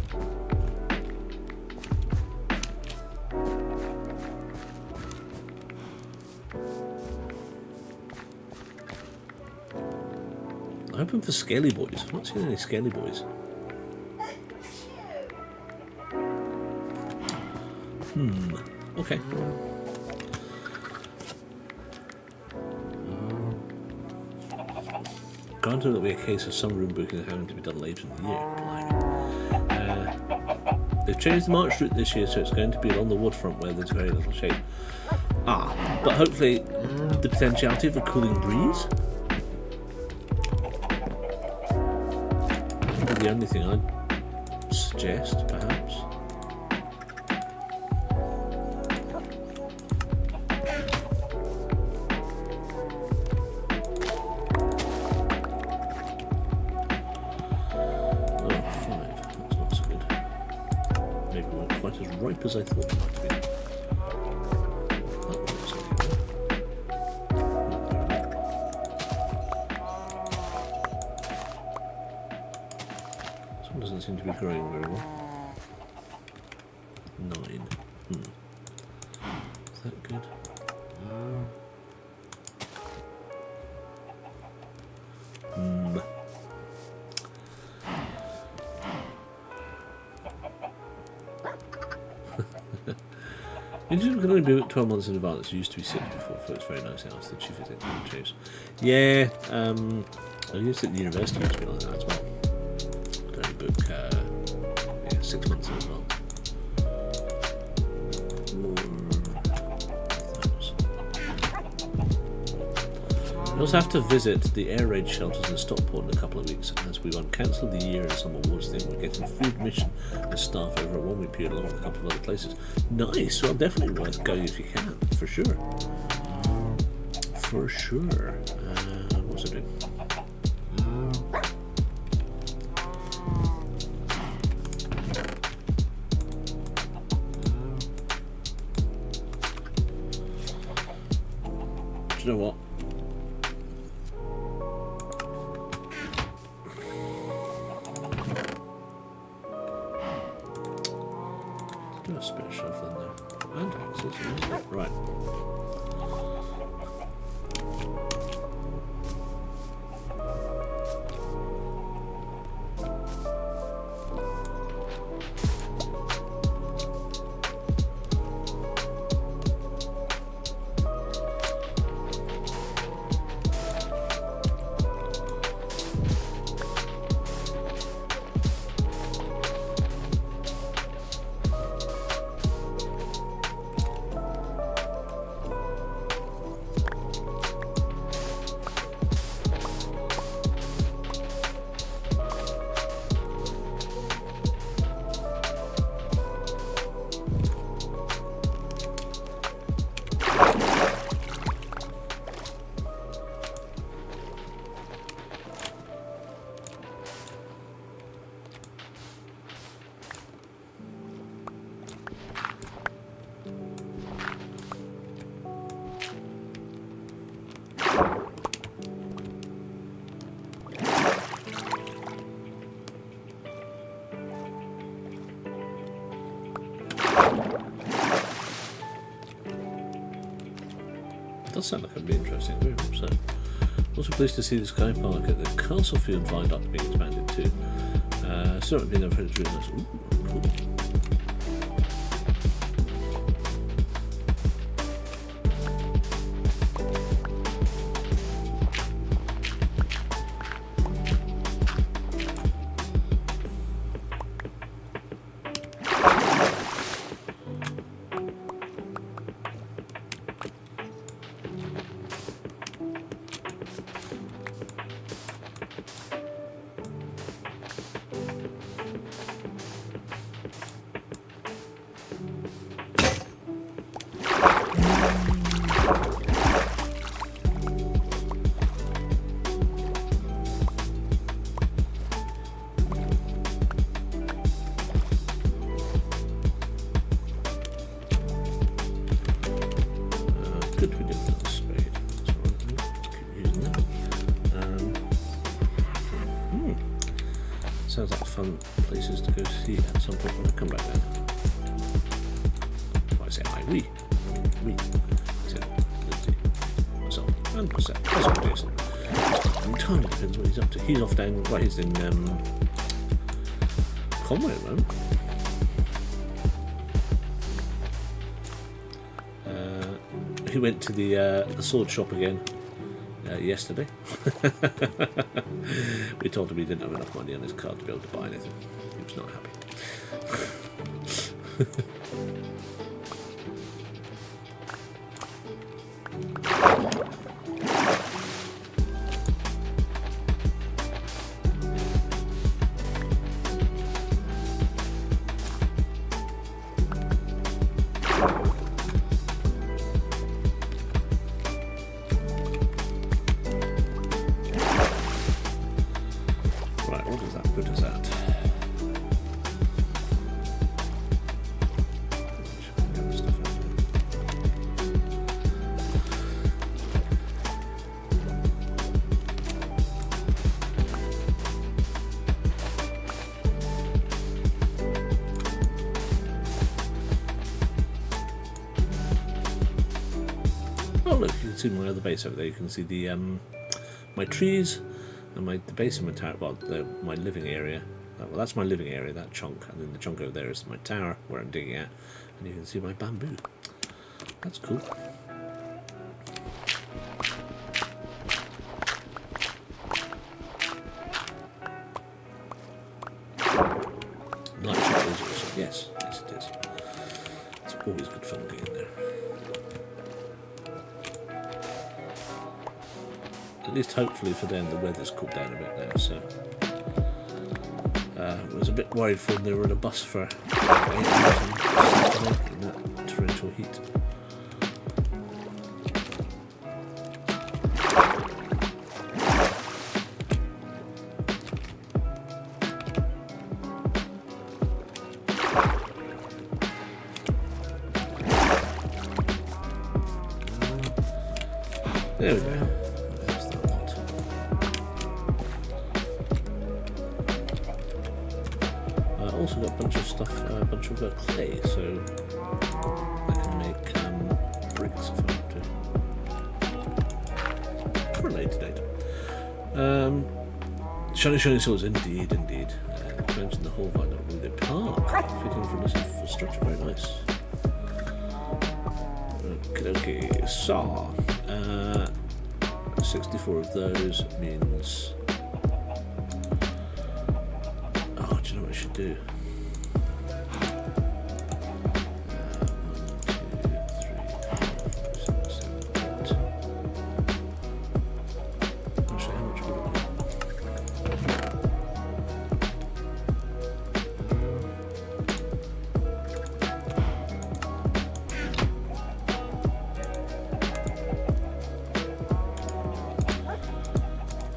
I'm hoping for scaly boys. I've not seen any scaly boys. Okay. Granted, it'll be a case of some room booking having to be done later in the year. Blimey. They've changed the march route this year, so it's going to be along the waterfront where there's very little shade. But hopefully the potentiality of a cooling breeze. The only thing I'd suggest, perhaps. Oh, 5. That's not so good. Maybe we weren't quite as ripe as I thought it might be. That looks okay. Doesn't seem to be growing very well. 9. Is that good? It can only be 12 months in advance. It used to be 6 before, so it's very nice. I asked the chief executive James. Yeah, I used to at the university, used to be like that as well. Book 6 months in advance. We also have to visit the air raid shelters in Stockport in a couple of weeks, as we won't cancel the year and some awards thing. We're getting food mission as staff over a 1 week period along with a couple of other places. Nice, well definitely worth going if you can, for sure. For sure. What's it doing? Do you know what? Do a spit shuffle in there. And axes, right. Does sound like it'd be interesting, very much so. Also pleased to see the Sky Park at the Castlefield Viaduct being expanded too. Still haven't been over to doing this. Ooh, cool. Good we did that spade. That's all right. Keep using that. Sounds like fun places to go see at some point when I come back then. Well, I say we. I said Lindsay, myself, and Cosette. That's what Jason. It entirely depends what he's up to. He's off down, well, he's in Conway at the moment. He went to the sword shop again yesterday. We told him he didn't have enough money on his card to be able to buy anything. He was not happy. Oh look, you can see my other base over there. You can see the my trees and the base of my tower. Well, my living area. Well, that's my living area, that chunk, and then the chunk over there is my tower where I'm digging at, and you can see my bamboo. That's cool. Light shot is also, yes, it is. It's always good fun being in there. At least hopefully for them the weather's cooled down a bit now, so I was a bit worried for them. They were in a bus for 8 hours in that torrential heat. There we go. Also got a bunch of stuff, a bunch of clay, so I can make bricks if I want to. For a later date. Shiny swords, indeed. Mentioned the whole vinyl with the park, fitting from this for structure, very nice. Okay, saw. 64 of those means. Oh, do you know what I should do? 2, 3, 4, 5, 6, 7,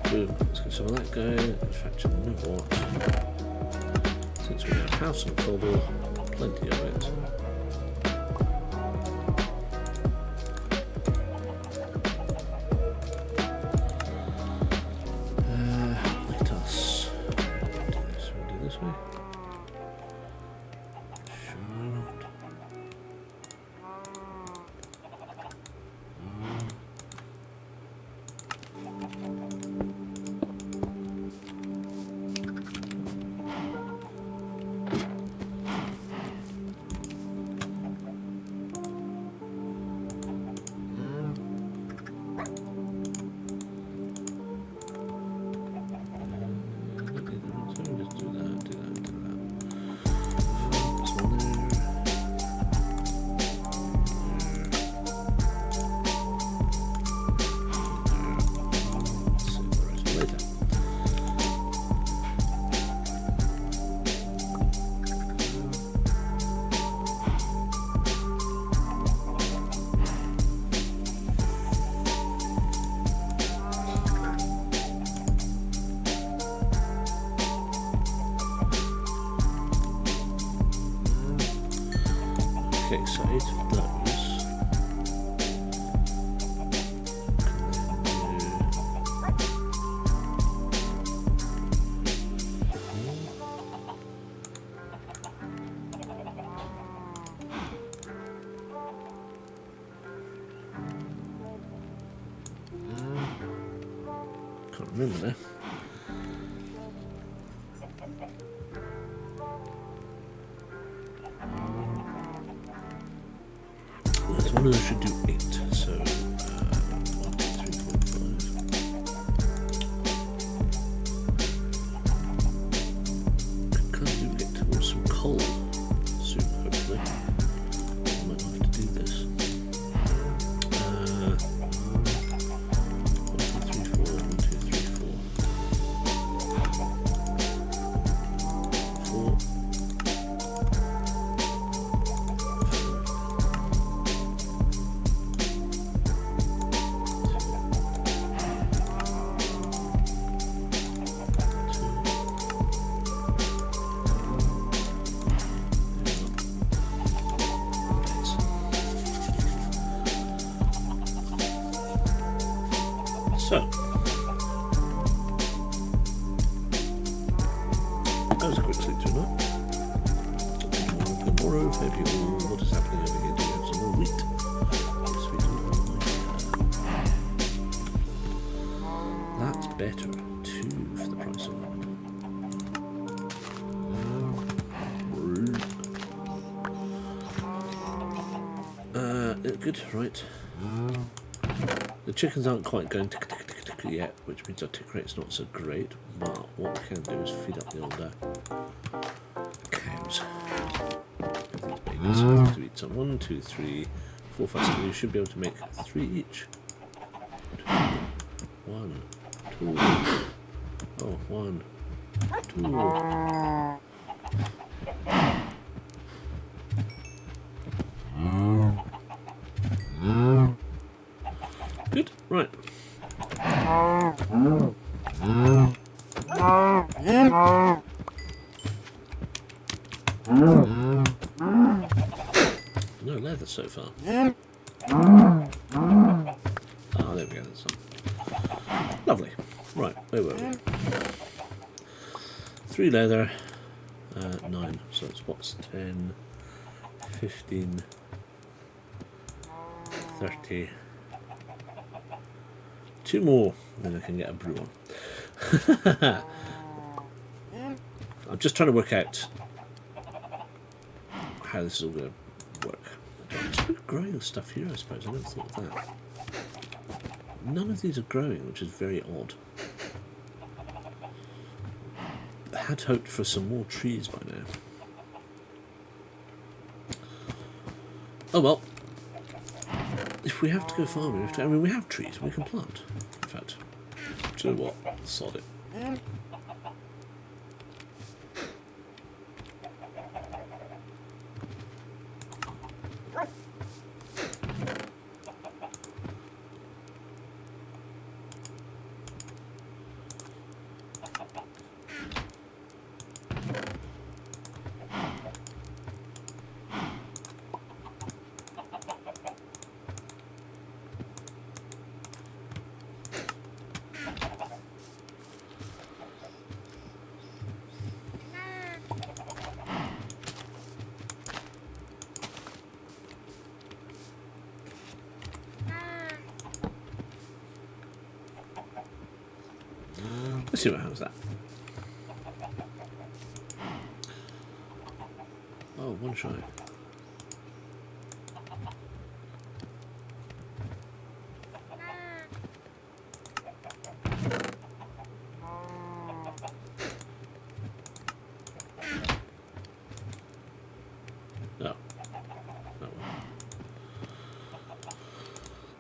8. Let's get some of that going. In fact, you know what? Since we have house and cobble, plenty of it. Let us do this. We'll do this way. Sure not. Okay, so 8 of those. Can't remember now. There's one of those should do 8, so 1, 2, 3, 4, 5. Can do get towards some coal soon, hopefully. I might not have to do this. 1, 2, 3, 4, 1, 2, 3, 4. 4. So, that was a quick sleep tonight. Good morrow, hope you all, what is happening over here? Do you have some more wheat? Yes, we do. That's better. 2 for the price of 1. Good, right. The chickens aren't quite going tick tick tick tick yet, which means our tick rate's not so great, but what we can do is feed up the older cows. These babies have to eat some. 1, 2, 3, 4, 5, 6. You should be able to make 3 each. 1, 2. Oh, 1, 2. Good, right. No leather so far. Ah, there we go, that's some. Lovely. Right, where were we? 3 leather, 9. So it's what's 10, 15, 30. 2 more, then I can get a brew on. I'm just trying to work out how this is all going to work. It's growing stuff here, I suppose. I never thought of that. None of these are growing, which is very odd. I had hoped for some more trees by now. Oh well. If we have to go farming, we have we have trees, we can plant. In fact, do you know what? Sod it. Let's see what happens with that. Oh, 1 shy. No. No.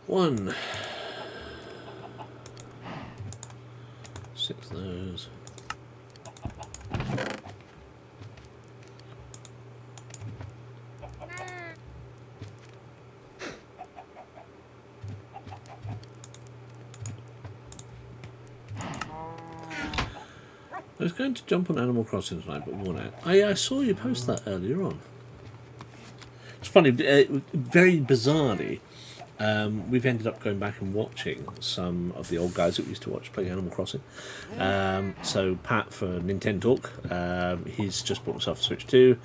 1. 6 of those. I was going to jump on Animal Crossing tonight, but worn out. I saw you post that earlier on. It's funny. Very bizarrely, we've ended up going back and watching some of the old guys that we used to watch playing Animal Crossing. So Pat for Nintendo Talk, he's just bought himself a Switch 2,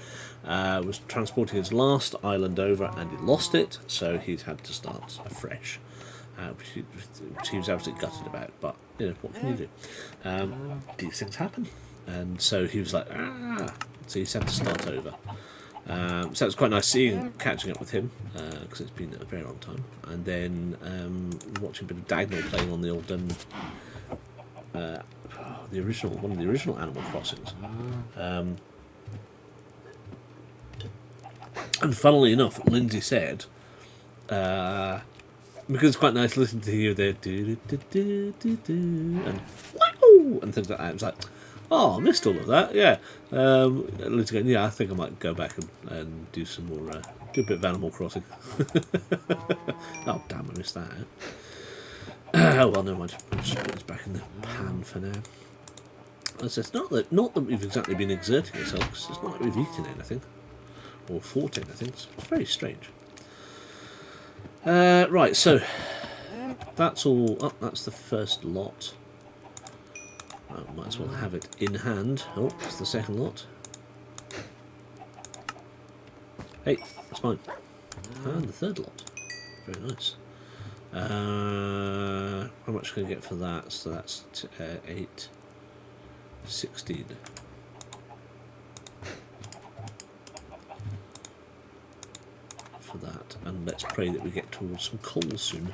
was transporting his last island over and he lost it, so he's had to start afresh, which he was absolutely gutted about, but you know, what can you do? These things happen. And so he was like, so he's had to start over. So it was quite nice catching up with him, because it's been a very long time. And then watching a bit of Dagnall playing on the old, one of the original Animal Crossings. And funnily enough, Lindsay said, because it's quite nice to listen to hear the and wow and things like that. It was like, oh, I missed all of that. Yeah, Lindsay going, yeah, I think I might go back and do some more, do a bit of Animal Crossing. Oh damn, I missed that. Well, never mind. I'll just put this back in the pan for now. It's not that we've exactly been exerting ourselves, because it's not like we've eaten anything or fought anything. It's very strange. Right, so that's all. Oh, that's the first lot. I might as well have it in hand. Oh, it's the second lot. Hey, that's mine. And the third lot. Very nice. How much can I get for that? So that's 8, 16. For that, and let's pray that we get towards some coal soon.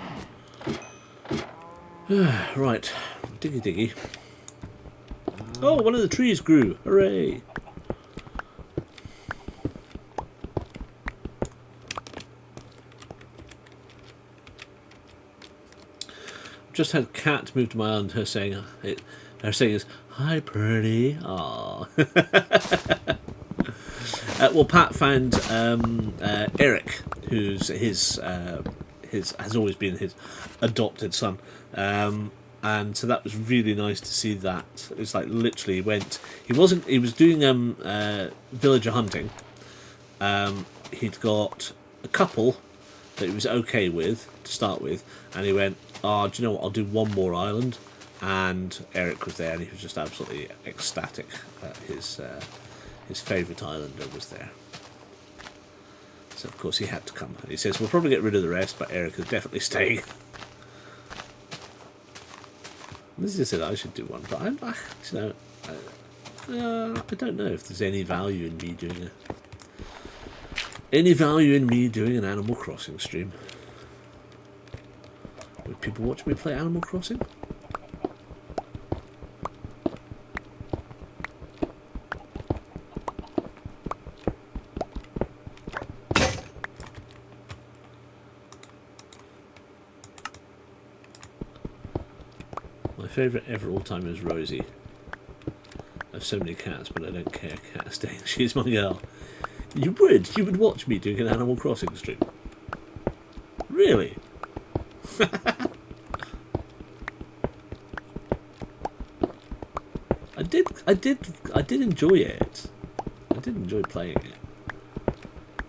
Right, diggy diggy. Oh, one of the trees grew! Hooray! Just had a cat move to my island. Her saying is "Hi, pretty." Aww. Well, Pat found Eric, who's his has always been his adopted son, and so that was really nice to see that. It's like literally he was doing villager hunting. He'd got a couple that he was okay with to start with, and he went, "Oh, do you know what? I'll do one more island." And Eric was there, and he was just absolutely ecstatic that his favourite islander was there. So of course he had to come. He says, we'll probably get rid of the rest, but Eric is definitely staying. This is it, I should do one, but I don't know if there's any value in me doing an Animal Crossing stream. Would people watch me play Animal Crossing? My favourite ever all time is Rosie. I have so many cats, but I don't care. Cat staying. She's my girl. You would watch me doing an Animal Crossing stream. Really? I did enjoy it. I did enjoy playing it.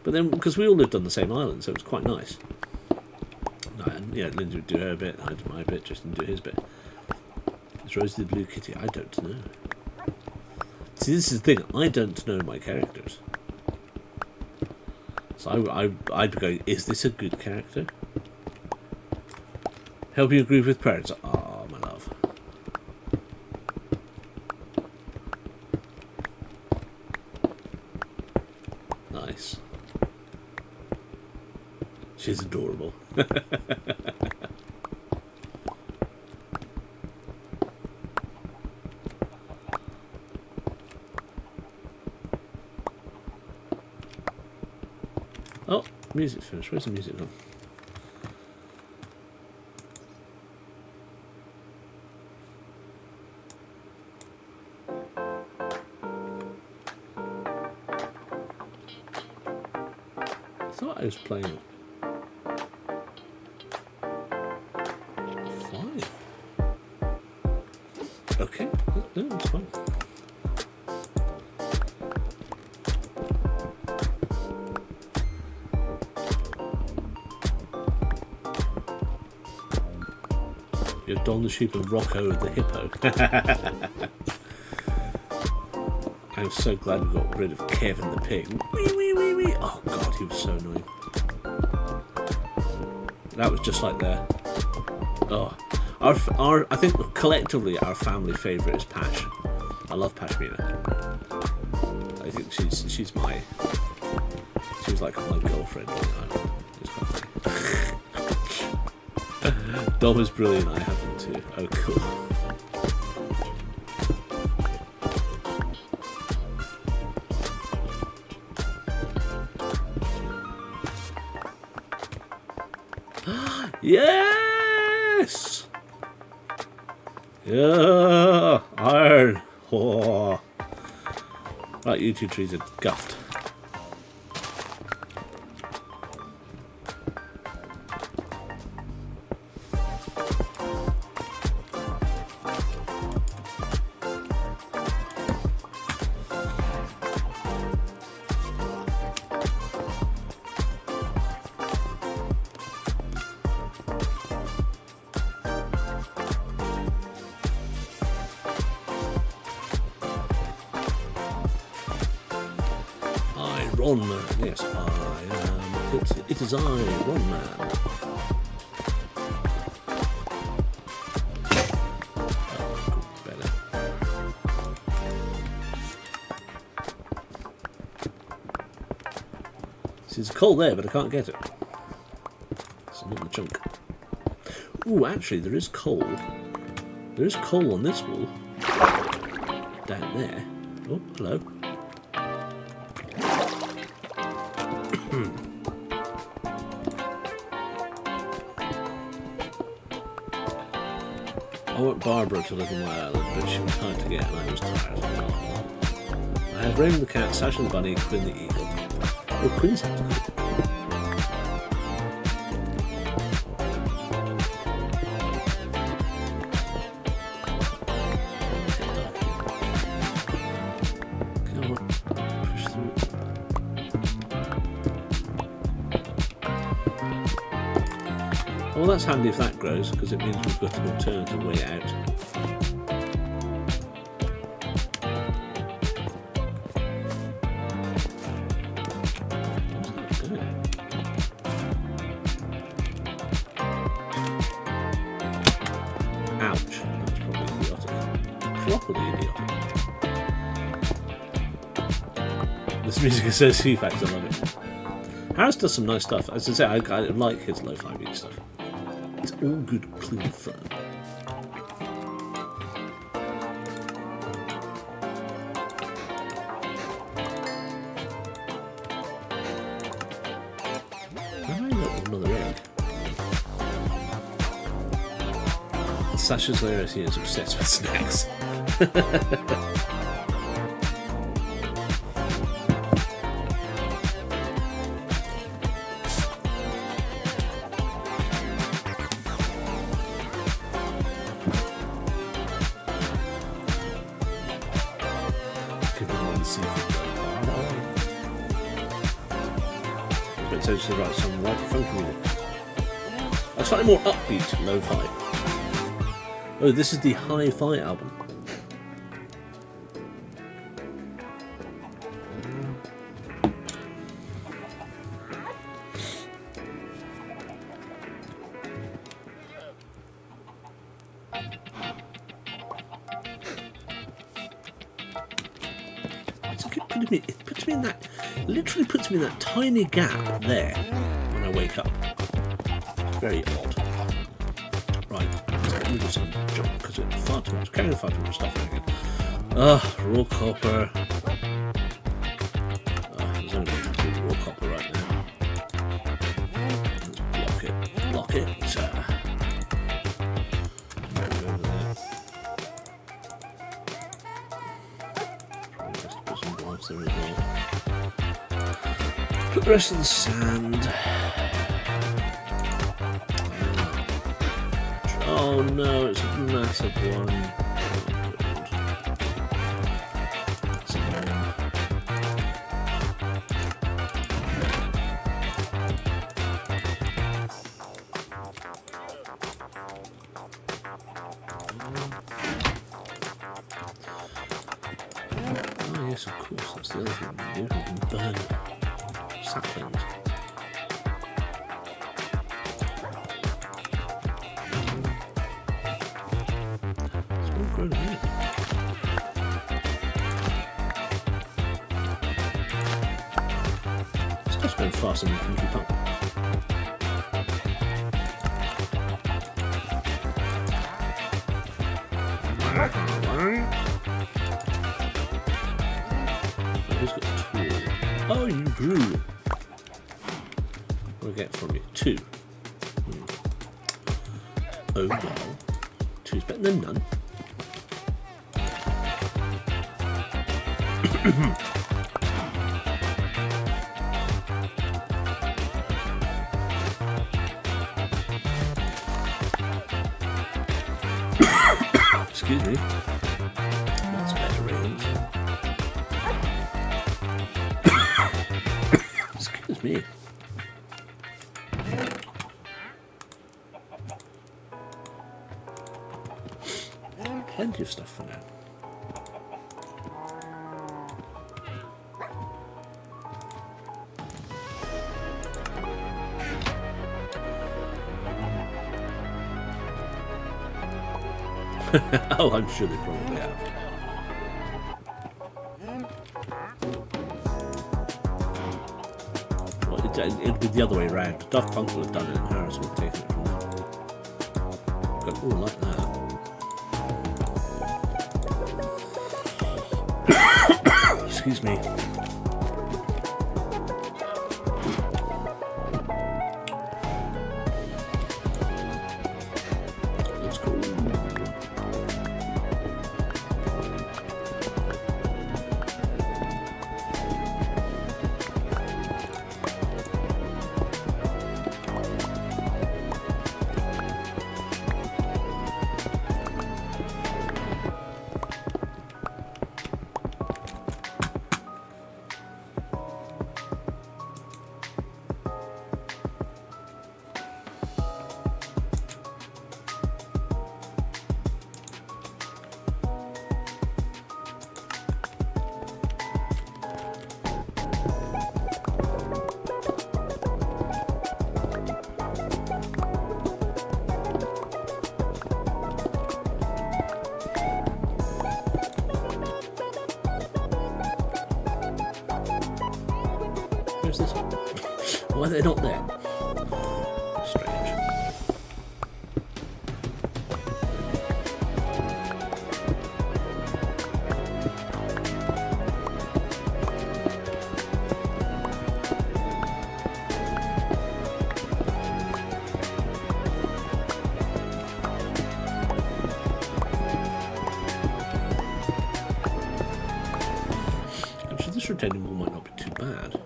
But then, because we all lived on the same island, so it was quite nice. And yeah, Lindsay would do her bit, I did my bit, Justin would do his bit. Is Rosie the Blue Kitty? I don't know. See, this is the thing, I don't know my characters. So I'd be going, is this a good character? Help you agree with parents. Oh, my love. Nice. She's adorable. Oh, music's finished. Where's the music gone? I thought I was playing it. Fine. Okay, no, that's fine. You're Don the sheep and Rocco the hippo. I'm so glad we got rid of Kevin the pig. Wee wee wee wee. Oh god, he was so annoying. That was just like there. Oh, I think collectively our family favourite is Pash. I love Pashmina. I think she's like my girlfriend. It's quite funny. Dom is brilliant. I have them too. Oh, cool. Yes! Yeah! Iron! Oh. Right, you two trees are guffed. Ron Man, yes, I am. It is I, Ron Man. Oh, better. See, it's coal there, but I can't get it. It's not in the chunk. Ooh, actually, there is coal. There is coal on this wall. Down there. Oh, hello. I want Barbara to live on my island, but she was hard to get and I was tired. I have Raymond the cat, Sasha the bunny, Quinn the eagle. Oh, Quinn's had to go. Come on, push through. Well, that's handy if that grows, because it means we've got an alternative way out. Where's that going? Ouch. That's probably idiotic. Properly idiotic. This music is so C-Facts, I love it. Harris does some nice stuff. As I say, I like his lo-fi beat stuff. It's all good, clean fun. Why have I got another egg? Sasha's hilarious, he is obsessed with snacks. To write some right funky music. A slightly more upbeat lo-fi. Oh, this is the Hi-Fi album. It puts me in that, literally puts me in that tiny gap there when I wake up. It's very odd. Right, let's move some jump because it's far too much, carrying far too much stuff again. Raw copper. There's only raw copper right now. Let's block it. Put the rest of the sand. Oh no, it's a massive one. Yes, of course, that's the other thing we can do. We can burn saplings. It's all grown here. Stuff's going faster than you can keep up. Who's got 2? Oh, you grew. What do I get from you? 2. Oh well. 2's better than none. Excuse me. That's better range. Excuse me. Plenty of stuff for now. Oh, I'm sure they probably have. Well, it'd be the other way around. Daft Punk would have done it and Harris would have taken it from them. Got all like that. Excuse me. Let's go. Where's this one? Why are they not there? Strange. Actually, this retaining wall might not be too bad.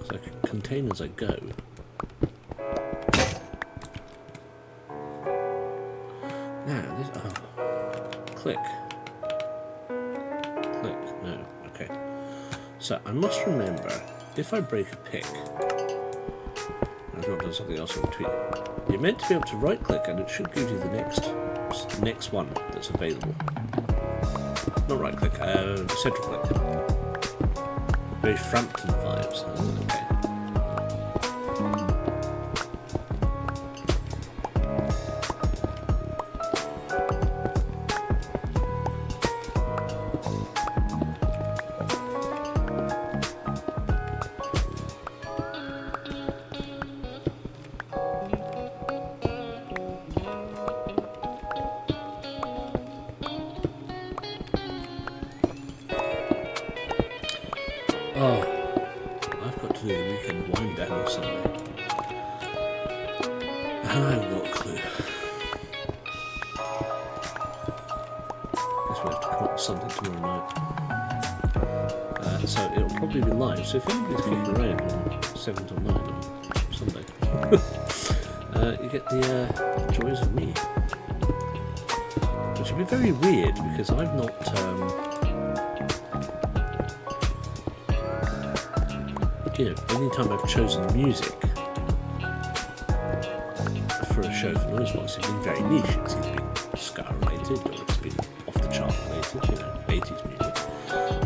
So I can contain as I go. Now, this. Oh. Click. Click. No. Okay. So I must remember, if I break a pick, I've not done something else in between. You're meant to be able to right click and it should give you the next one that's available. Not right click, central click. Very Frampton vibes. Oh, okay. Oh, I've got to do the weekend wind down on Sunday. And I haven't got a clue. Guess we have to come up with something tomorrow night. So it'll probably be live. So if anybody's kicking around on 7 till 9 on Sunday, you get the joys of me. Which would be very weird because I've not... you know, any time I've chosen music for a show for noise box has been very niche. It's either been ska related or it's been off the chart related, you know, 80s music.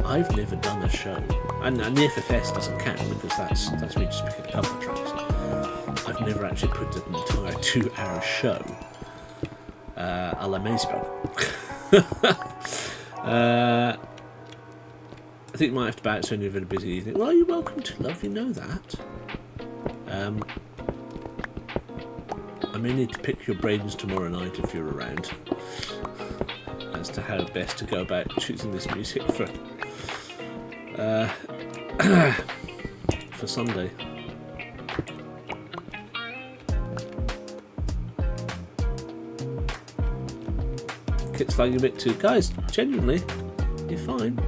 I've never done a show, and the FFS doesn't count because that's me just picking a couple of tracks. I've never actually put an entire 2-hour show a la Mazebell. I think might have to bounce when you're very busy evening. Well, you're welcome to, love, you know that. I may need to pick your brains tomorrow night if you're around as to how best to go about choosing this music for Sunday. Kit's flagging a bit too. Guys, genuinely, you're fine.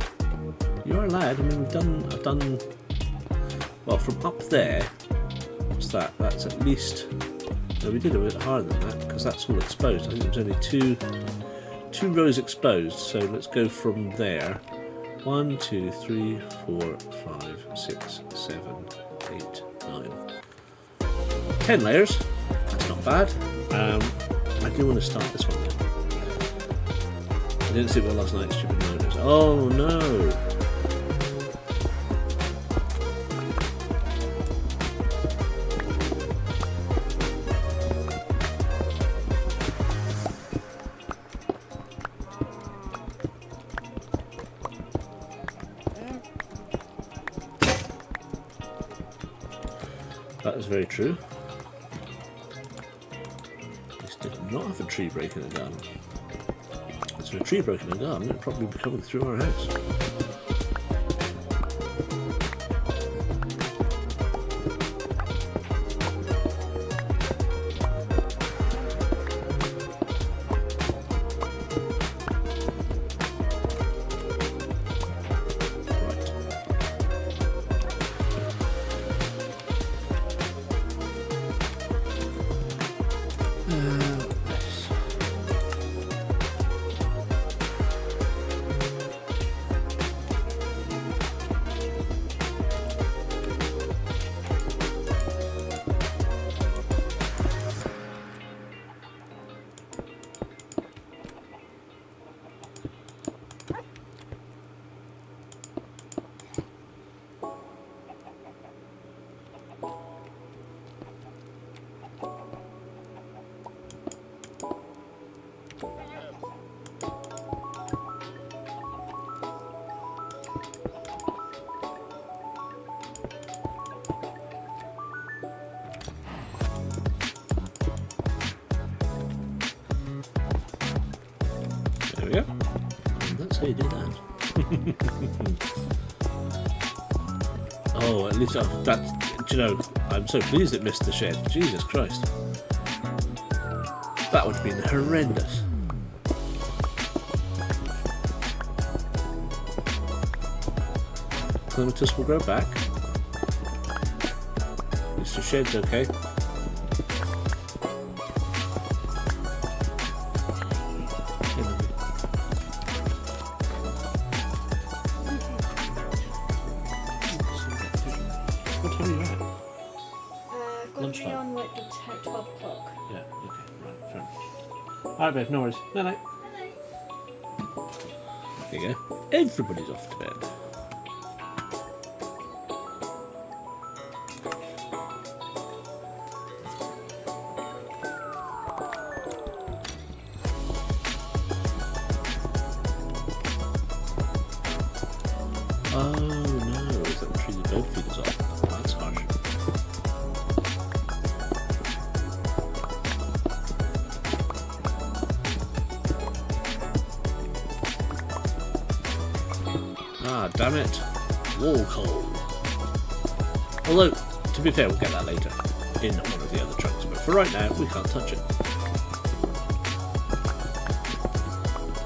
You're allowed. I mean, I've done, well, from up there, what's that? That's at least, no, we did a bit harder than that, because that's all exposed. I think there was only two rows exposed, so let's go from there. 1, 2, 3, 4, 5, 6, 7, 8, 9. 10 layers. That's not bad. I do want to start this one though. I didn't sleep well last night, stupid notice. Oh no! That is very true. This did not have a tree break in the garden. If there's a tree broken in the garden, it'd probably be coming through our house. There we go. And that's how you do that. Oh, at least that. Do you know? I'm so pleased it missed the shed. Jesus Christ, that would have been horrendous. Clematis will grow back. At least the shed's okay. What time are you at? Got to be on like the 12 o'clock. Yeah, okay, right, fair enough. Alright, babe, no worries. Night night. There you go. Everybody's off to bed. Oh no, is that the tree the bird feeders off? That's harsh. Ah, damn it. Wall coal. Although, to be fair, we'll get that later in one of the other trunks, but for right now, we can't touch it.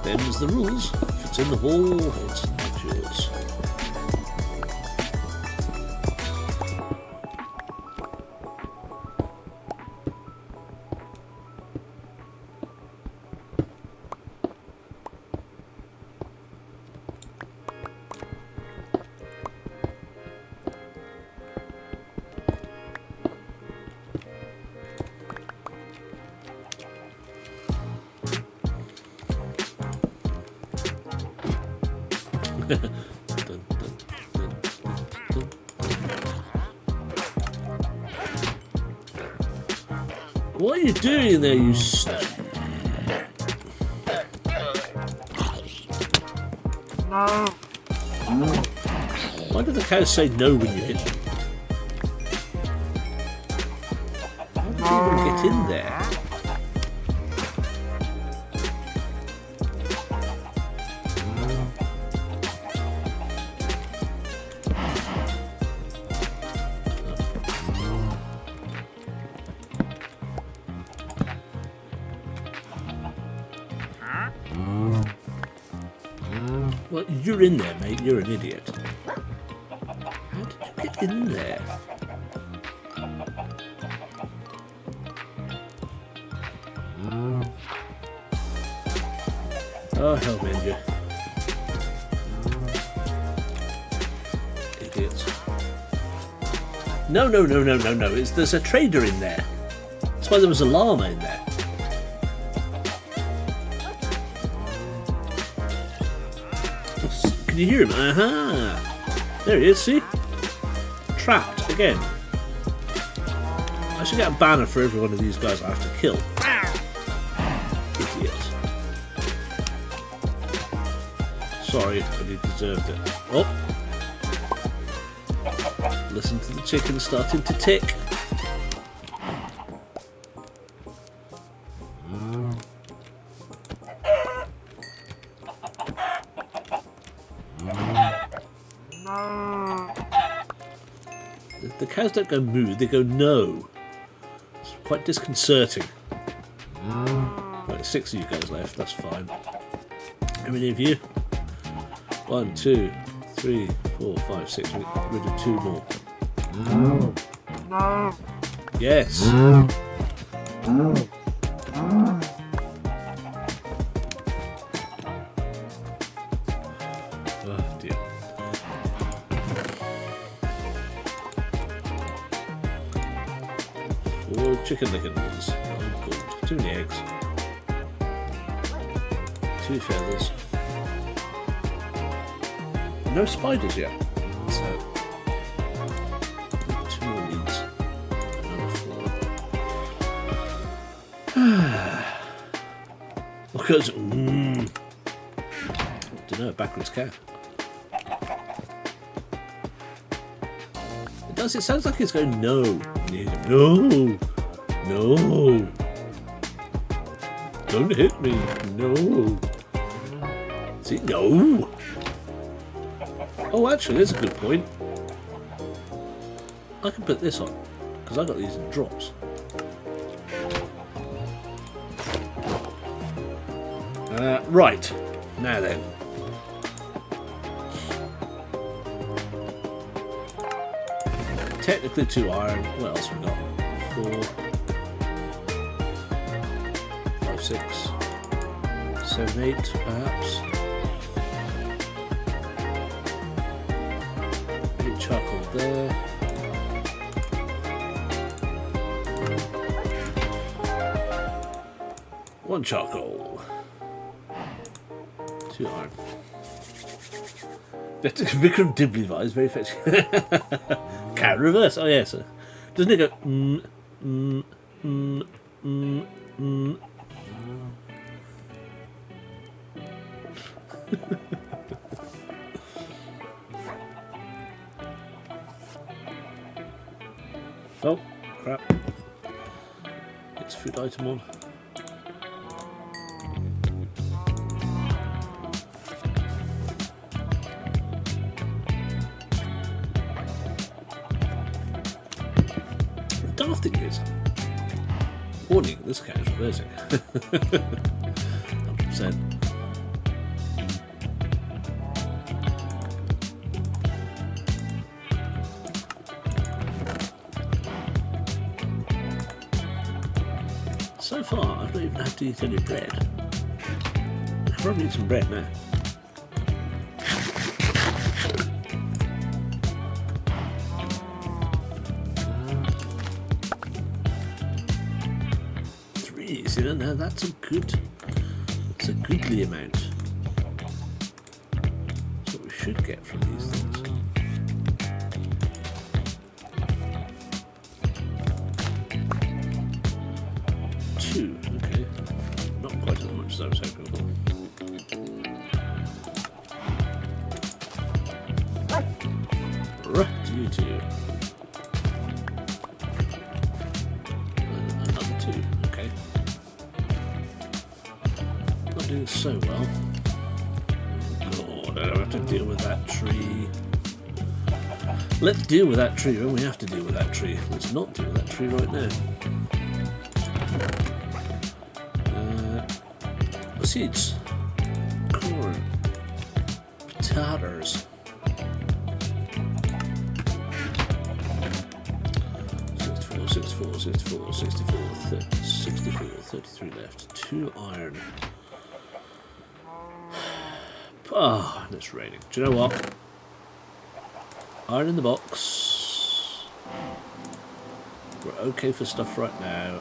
Them's the rules. If it's in the wall, it's not yours. What are you doing there, you Why did the cows say no when you hit them? How did you even get in there? Well, you're in there, mate. You're an idiot. How did you get in there? Oh, hell, man, idiots. No. There's a trader in there. That's why there was a llama in there. Can you hear him? Aha! There he is, see? Trapped, again. I should get a banner for every one of these guys I have to kill. Idiot. Sorry, but he deserved it. Oh! Listen to the chicken starting to tick. The cows don't go moo, they go no. It's quite disconcerting. Right, 6 of you guys left, that's fine. How many of you? 1, 2, 3, 4, 5, 6. We get rid of 2 more. Yes. Oh dear. Chicken lickens. Oh, good. Too many eggs. 2 feathers. No spiders yet. So 2 more leads. Another 4. What goes? Don't know. Backwards cow. It does. It sounds like it's going no. No. No! Don't hit me! No! See? No! Oh, actually, there's a good point. I can put this on, because I got these in drops. Right. Now then. Technically 2 iron. What else we got? 4. 6, 7, 8, perhaps. 8 charcoal there. One charcoal. 2 iron. Vikram Dibley is very effective. Cow reverse. Oh yes. Doesn't it go? Oh, crap. It's a food item on. The daft thing is, warning, this cat is reversing. 100%. So far, I don't even have to eat any bread. I could probably eat some bread now. You know, now that's a goodly amount. That's what we should get from these things. as I was hoping for. Right, you two. Another two, okay. Not doing so well. God, I don't have to deal with that tree. Let's deal with that tree when we have to deal with that tree. Let's not deal with that tree right now. Seeds. Corn. Potatoes. 64, 33 left. 2 iron. Ah, and it's raining. Do you know what? Iron in the box. We're okay for stuff right now.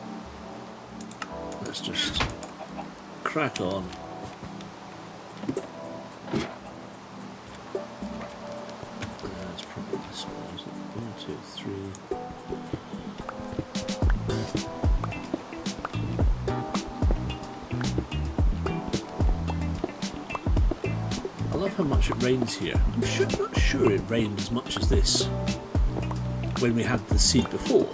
Let's just crack on. That's probably this one, isn't it? 1, 2, 3. I love how much it rains here. I'm not sure it rained as much as this when we had the seed before.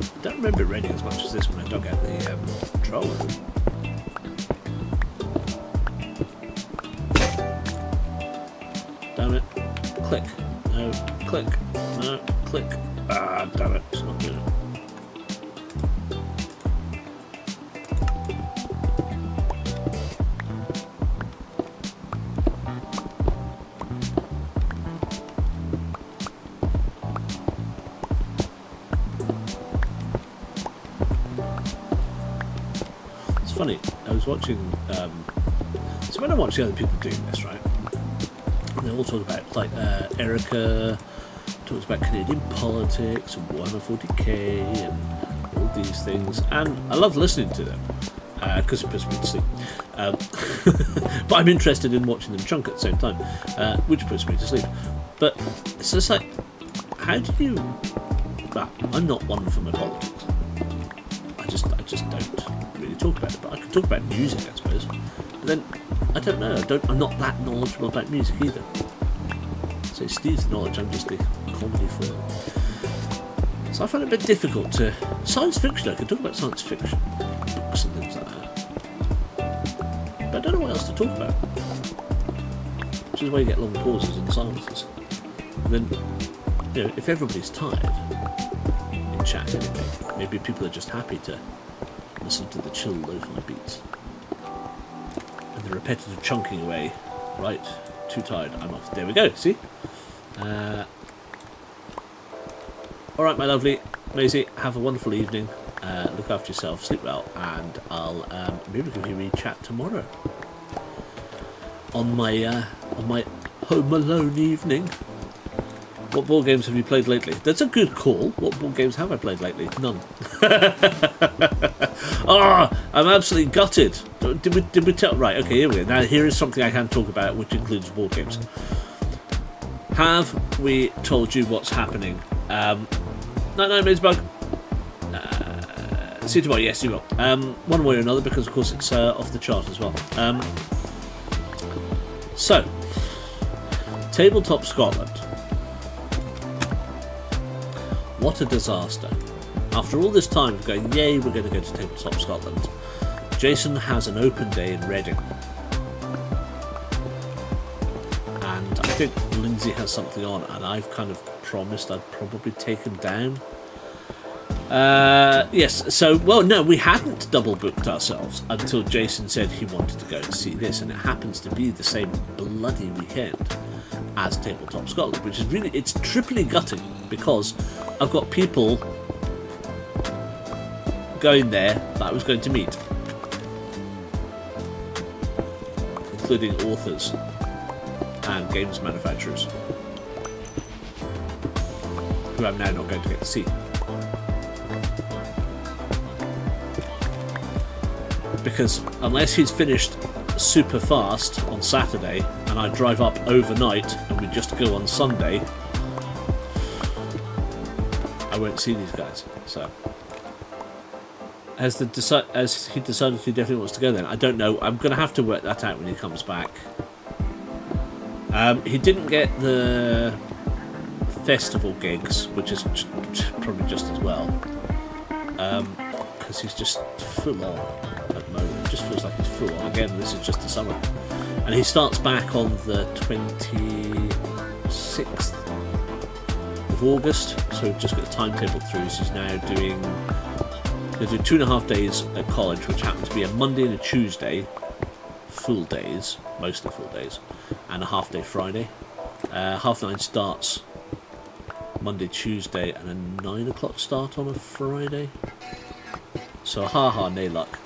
I don't remember it raining as much as this when I dug out the troller. Damn it. Click. No. Click. No. Click. Ah, damn it. It's not doing it. It's funny. I was watching... so when I watch the other people doing this, right? They all talk about, like, Erica talks about Canadian politics and Warhammer 40k and all these things, and I love listening to them because it puts me to sleep. But I'm interested in watching them chunk at the same time, which puts me to sleep. But it's just like, how do you? Well, I'm not one for my politics. I just don't really talk about it. But I can talk about music, I suppose. But then I don't know. I'm not that knowledgeable about music either. So Steve's knowledge, I'm just a comedy foil. So I find it a bit difficult to... Science fiction, I can talk about science fiction, books and things like that. But I don't know what else to talk about. Which is why you get long pauses and silences. And then, you know, if everybody's tired in chat anyway, maybe people are just happy to listen to the chill lo-fi beats. And the repetitive chunking away. Right, too tired, I'm off. There we go, see? Alright, my lovely Maisie, have a wonderful evening. Look after yourself, sleep well, and I'll maybe give you a chat tomorrow on my Home Alone evening. What board games have you played lately? That's a good call. What board games have I played lately? None. Ah, I'm absolutely gutted. Did we tell? Right, okay, here we go. Now here is something I can talk about, which includes board games. Have we told you what's happening? No, Mazebug. See you tomorrow. Yes, you will. One way or another, because of course it's off the chart as well. So, Tabletop Scotland. What a disaster. After all this time of going, yay, we're going to go to Tabletop Scotland, Jason has an open day in Reading. And I think Lindsay has something on, and I've kind of promised I'd probably take him down. Yes, so, well, no, we hadn't double booked ourselves until Jason said he wanted to go and see this, and it happens to be the same bloody weekend as Tabletop Scotland, which is really, it's triply gutting, because I've got people going there that I was going to meet, including authors and games manufacturers, who I'm now not going to get to see. Because unless he's finished super fast on Saturday and I drive up overnight and we just go on Sunday, I won't see these guys. So Has he decided he definitely wants to go then? I don't know. I'm going to have to work that out when he comes back. He didn't get the festival gigs, which is probably just as well. Because he's just full on at the moment. It just feels like he's full on. Again, this is just the summer. And he starts back on the 26th of August. So we've just got the timetable through. So he's now doing... They do 2.5 days at college, which happen to be a Monday and a Tuesday, full days, mostly full days, and a half day Friday. 9:30 starts Monday, Tuesday, and a 9 o'clock start on a Friday. So ha no luck.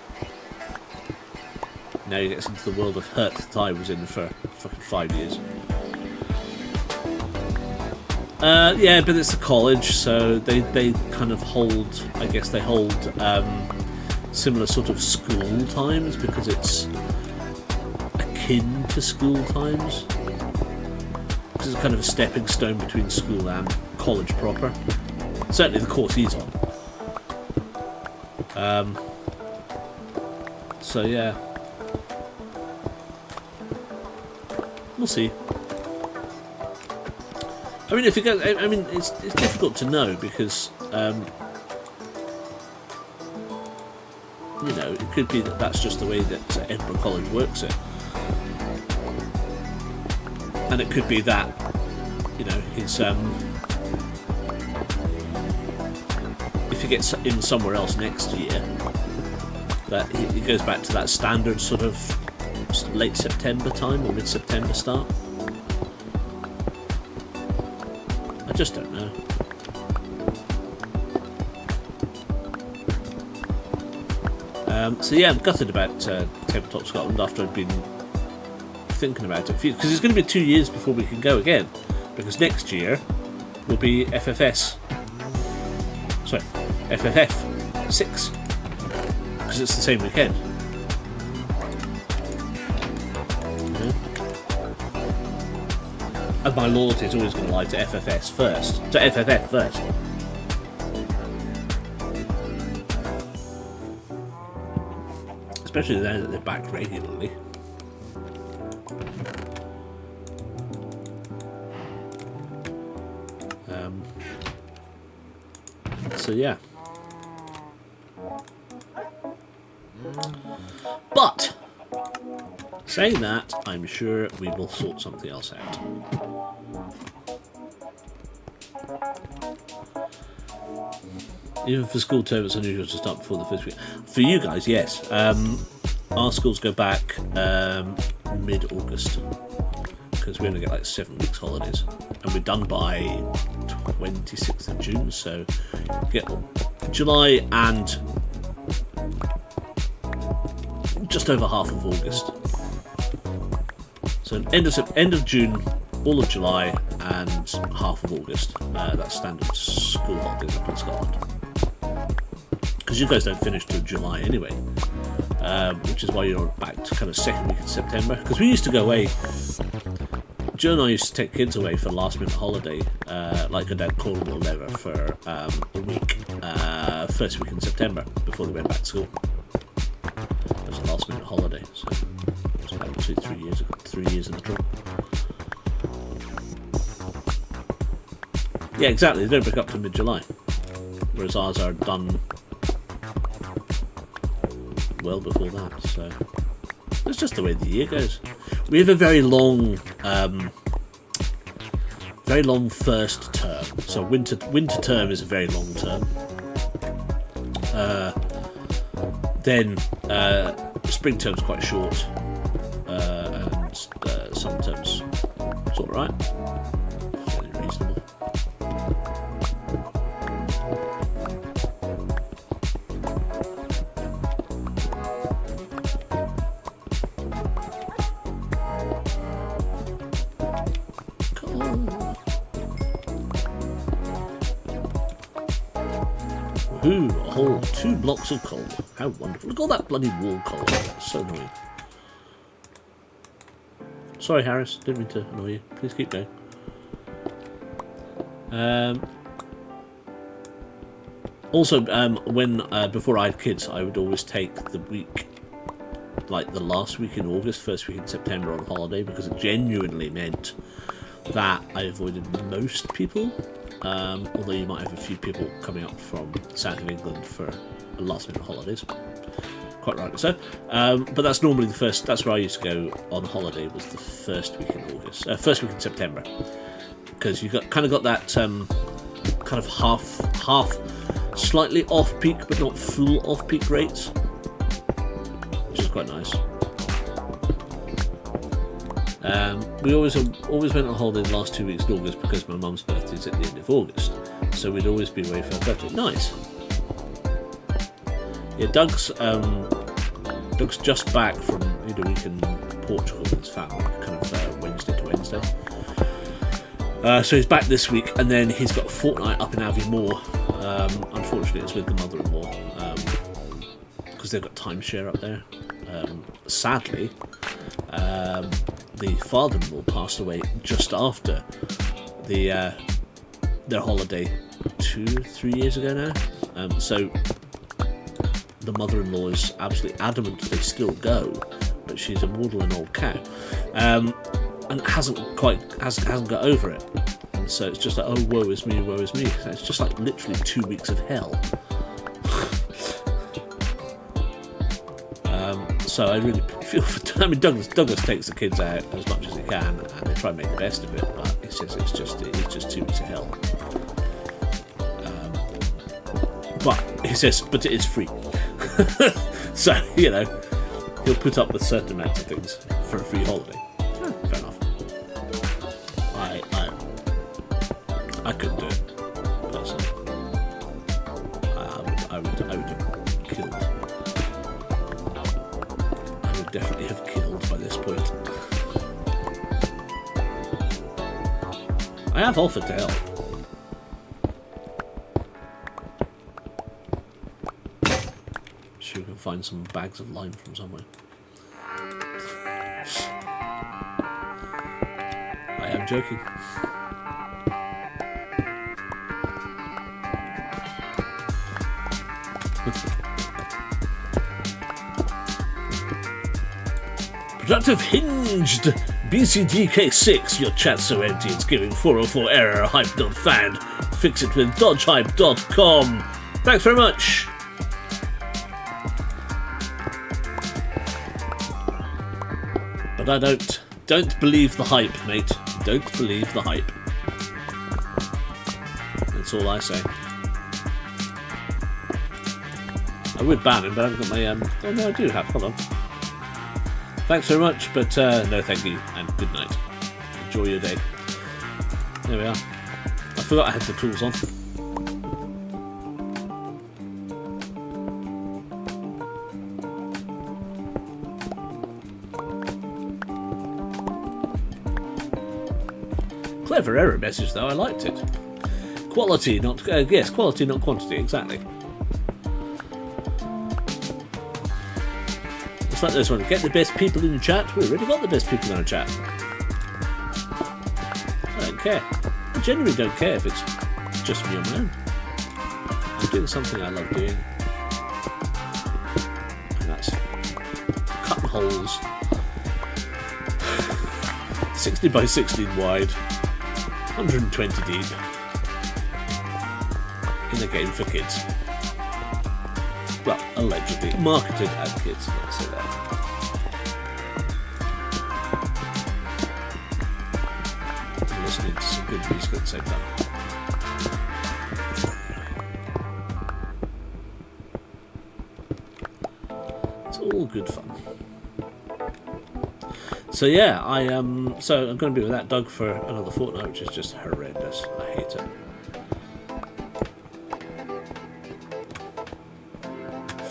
Now he gets into the world of hurt that I was in for fucking 5 years. Yeah, but it's a college, so they kind of hold, I guess they hold similar sort of school times because it's akin to school times. Because it's kind of a stepping stone between school and college proper. Certainly the course he's on. So yeah. We'll see. I mean, if you go, I mean, it's difficult to know because, you know, it could be that that's just the way that Edinburgh College works it, and it could be that, you know, his if he gets in somewhere else next year, that he goes back to that standard sort of late September time or mid-September start. I just don't know. So yeah, I'm gutted about Tabletop Scotland after I'd been thinking about it, because it's going to be 2 years before we can go again, because next year will be FFS. Sorry, FFF 6, because it's the same weekend. And my loyalty is always going to lie to FFS first. To FFF first. Especially now that they're back regularly. So yeah. But saying that, I'm sure we will sort something else out. Even for school term, it's unusual to start before the first week. For you guys, yes. Our schools go back mid-August because we only get like 7 weeks holidays, and we're done by 26th of June. So you get July and just over half of August. So end of June, all of July, and half of August. That's standard school holidays up in Scotland. Because you guys don't finish till July anyway, which is why you're back to kind of second week in September. Because we used to go away. Joe and I used to take kids away for last minute holiday, like go down Cornwall or for a week, first week in September before they went back to school. It was a last minute holiday, so it was actually 3 years ago, 3 years in the drop. Yeah, exactly. They don't break up to mid-July, whereas ours are done well before that. So it's just the way the year goes. We have a very long first term. So winter term is a very long term. Then spring term's quite short, and summer term's it's all right, fairly reasonable. Ooh, a whole 2 blocks of coal. How wonderful. Look at all that bloody wall coal. That's so annoying. Sorry, Harris. Didn't mean to annoy you. Please keep going. Also, when before I had kids, I would always take the week, like the last week in August, first week in September on holiday, because it genuinely meant that I avoided most people. Although you might have a few people coming up from south of England for last minute holidays, quite rightly so. But that's normally the first. That's where I used to go on holiday. Was the first week in August, first week in September, because you got that kind of half, slightly off peak but not full off peak rates, which is quite nice. We always went on holiday the last 2 weeks in August because my mum's birthday is at the end of August, so we'd always be away for her birthday. Nice. Yeah, Doug's just back from a week in Portugal with his family, kind of Wednesday to Wednesday. So he's back this week, and then he's got a fortnight up in Aviemore. Unfortunately, it's with the mother-in-law because they've got timeshare up there. Sadly, the father-in-law passed away just after their holiday 2-3 years ago now. So the mother-in-law is absolutely adamant they still go, but she's a maudlin old cow, and hasn't got over it. And so it's just like, oh, woe is me, woe is me. So it's just like literally 2 weeks of hell. So I really feel for. I mean, Douglas takes the kids out as much as he can, and they try and make the best of it. But he says it's just 2 weeks of hell. But he says, but it is free. So he'll put up with certain amounts of things for a free holiday. Fair enough. I couldn't do it personally. I would have killed. Definitely have killed by this point. I have offered to help. Sure, we can find some bags of lime from somewhere. I am joking. Productive hinged BCDK6, your chat's so empty it's giving 404 error, hype not found. Fix it with dodgehype.com. Thanks very much. But I don't believe the hype, mate. Don't believe the hype. That's all I say. I would ban him, but I haven't got my oh no, I do have. Hold on. Thanks very much, but no thank you, and good night. Enjoy your day. There we are. I forgot I had the tools on. Clever error message though, I liked it. Quality, not yes, quality, not quantity, exactly. It's like this one. Get the best people in the chat. We've already got the best people in our chat. I don't care. I genuinely don't care if it's just me or my own. I'm doing something I love doing. And that's cutting holes. 60 by 16 wide. 120 deep. In a game for kids. Well, allegedly marketed at kids, let's say that. I'm listening to some good music at the same time. It's all good fun. So yeah, so I'm going to be without Doug for another fortnight, which is just horrendous. I hate it.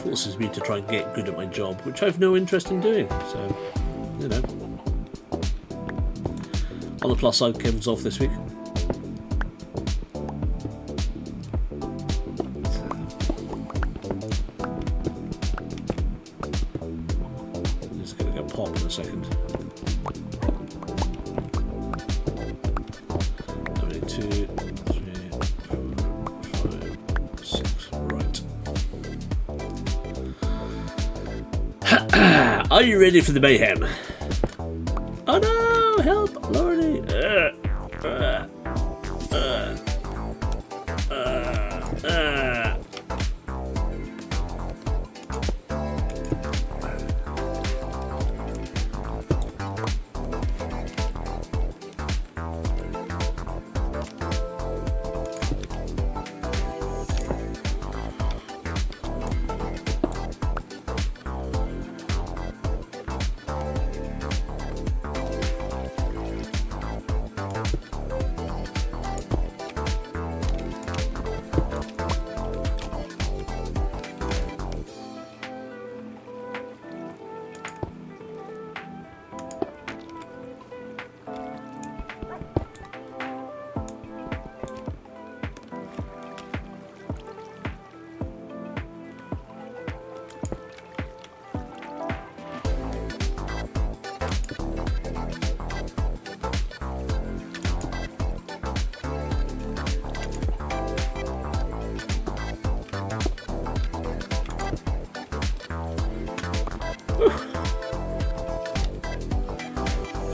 Forces me to try and get good at my job, which I've no interest in doing. So, On the plus side, Kevin's off this week. I'm just going to go pop in a second. How many? 2, 3, 4, 5, 6. Are you ready for the mayhem? Oh no! Help, Lordy!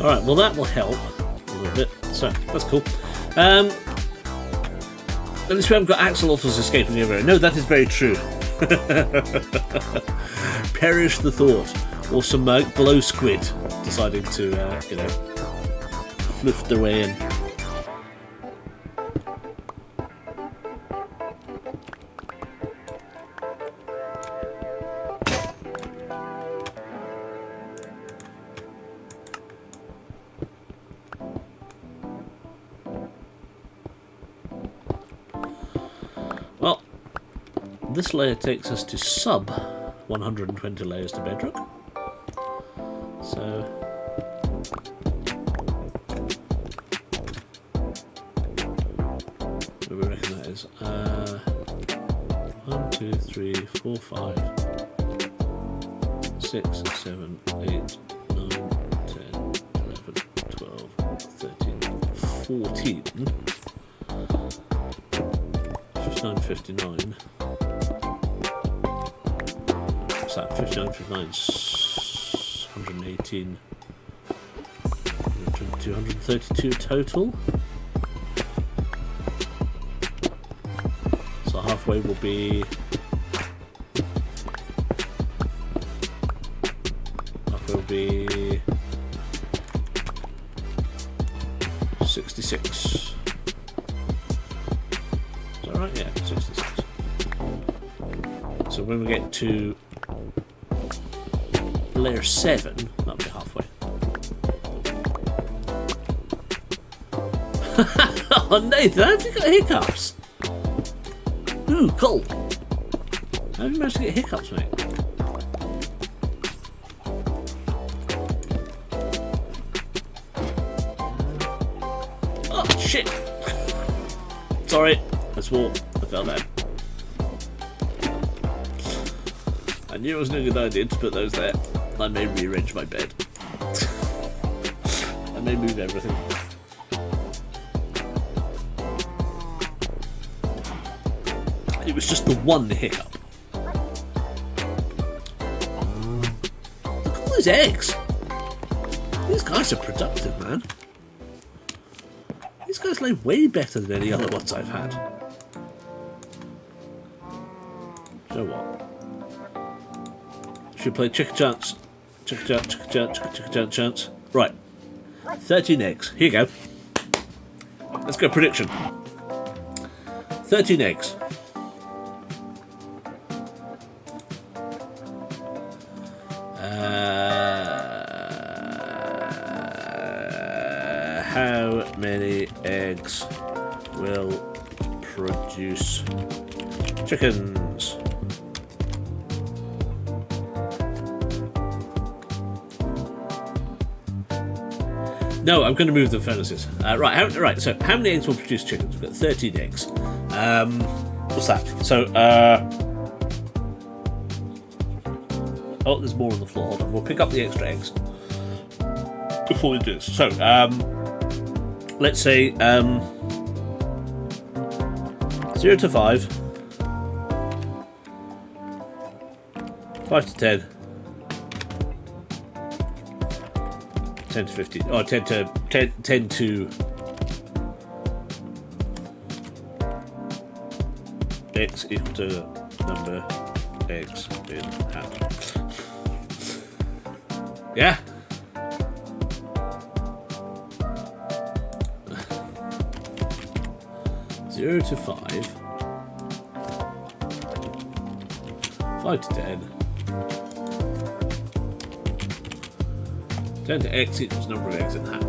Alright, well that will help a little bit, so that's cool. At least we haven't got axolotls escaping everywhere. No, that is very true. Perish the thought. Or some glow squid deciding to, you know, fluff their way in. Well, this layer takes us to sub 120 layers to Bedrock. So what do we reckon that is? 1, 2, 3, 4, 5, 6, 7, 8, 9, 10, 11, 12, 13, 14. 59. What's that? 59, 59, 118, 122, 132 total. So halfway will be 66. Right, yeah, 66. So when we get to layer 7, that'll be halfway. Oh, Nathan, have you got hiccups? Ooh, cool. How did you manage to get hiccups, mate? Oh, shit. Sorry. I swore I fell down. I knew it was a good idea to put those there. I may rearrange my bed. I may move everything. It was just the one hiccup. Look at all those eggs. These guys are productive, man. These guys lay way better than any other ones I've had. You know what? Should we play chicken chance? Chicken chance, chicken chance, chicken chance, chance. Right. 13 eggs. Here you go. Let's go prediction. 13 eggs. How many eggs will produce chickens? No, I'm going to move the furnaces. Right, so how many eggs will produce chickens? We've got 13 eggs. What's that? So, oh, there's more on the floor. Hold on, we'll pick up the extra eggs before we do this. So, let's say 0 to 5, 5 to 10, 10 to 15. Oh, 10 to 10 to x equal to number x in hat. Yeah. Zero to 5. 5 to 10. 10 to x equals number of eggs in the hat.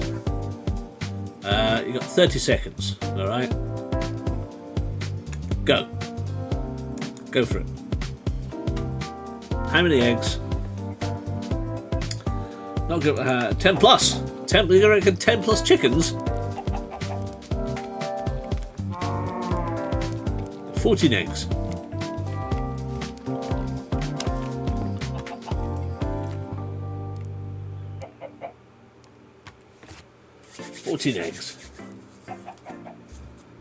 You got 30 seconds, alright? Go. Go for it. How many eggs? Not good. 10 plus. 10. You reckon 10 plus chickens? 14 eggs. Eggs.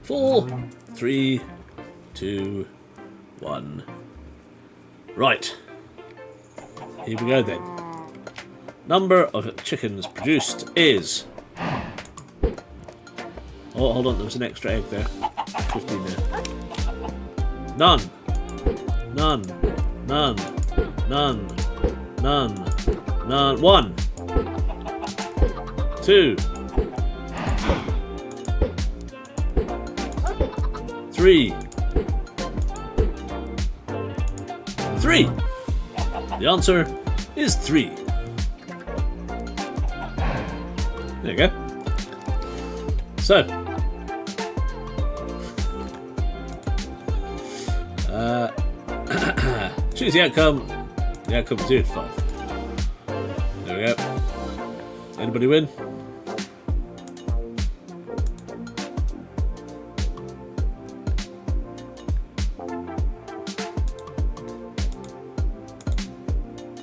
4, 3, 2, 1. Right. Here we go then. Number of chickens produced is... Oh, hold on, there was an extra egg there. 15 there. None. None. None. None. None. None. 1. 2. 3. 3. The answer is 3. There you go. So, choose the outcome. The outcome is 2 to 5. There we go. Anybody win?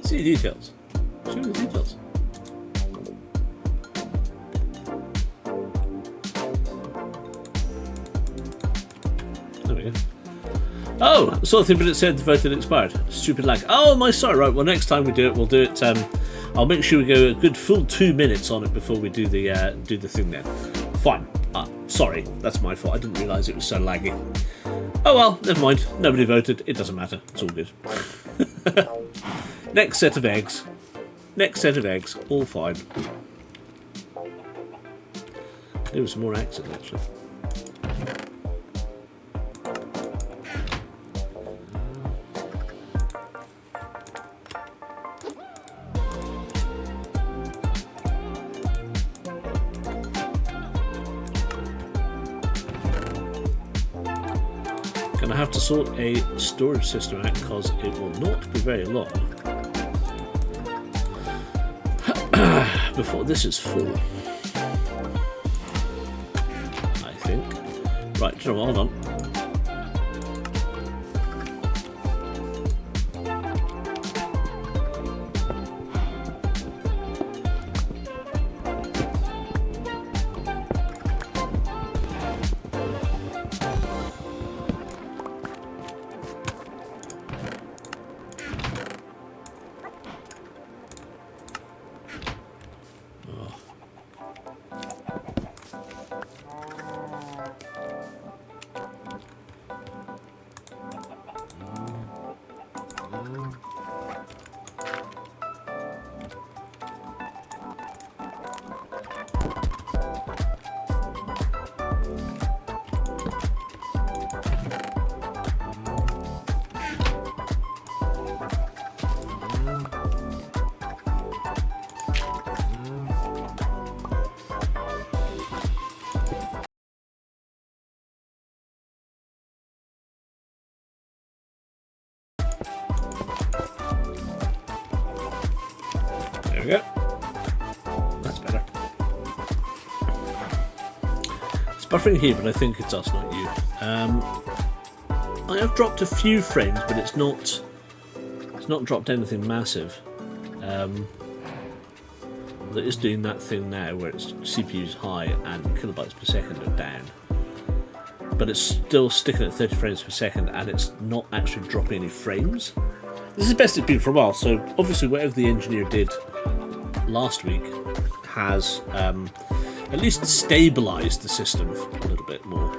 See the details. Show me the details. There we go. Oh, I saw the thing, but it said the vote had expired. Stupid lag. Oh, my sorry. Right. Well, next time we do it, we'll do it. I'll make sure we go a good full 2 minutes on it before we do the thing. Then, fine. Sorry, that's my fault. I didn't realise it was so laggy. Oh well, never mind. Nobody voted. It doesn't matter. It's all good. Next set of eggs. Next set of eggs. All fine. There was some more accent actually. Gonna have to sort a storage system out because it will not be very long before this is full. I think. Right, hold on. There we go. That's better. It's buffering here, but I think it's us, not you. I have dropped a few frames, but it's not dropped anything massive. It is doing that thing now where it's CPU's high and kilobytes per second are down. But it's still sticking at 30 frames per second and it's not actually dropping any frames. This is the best it's been for a while, so obviously whatever the engineer did last week has at least stabilised the system a little bit more.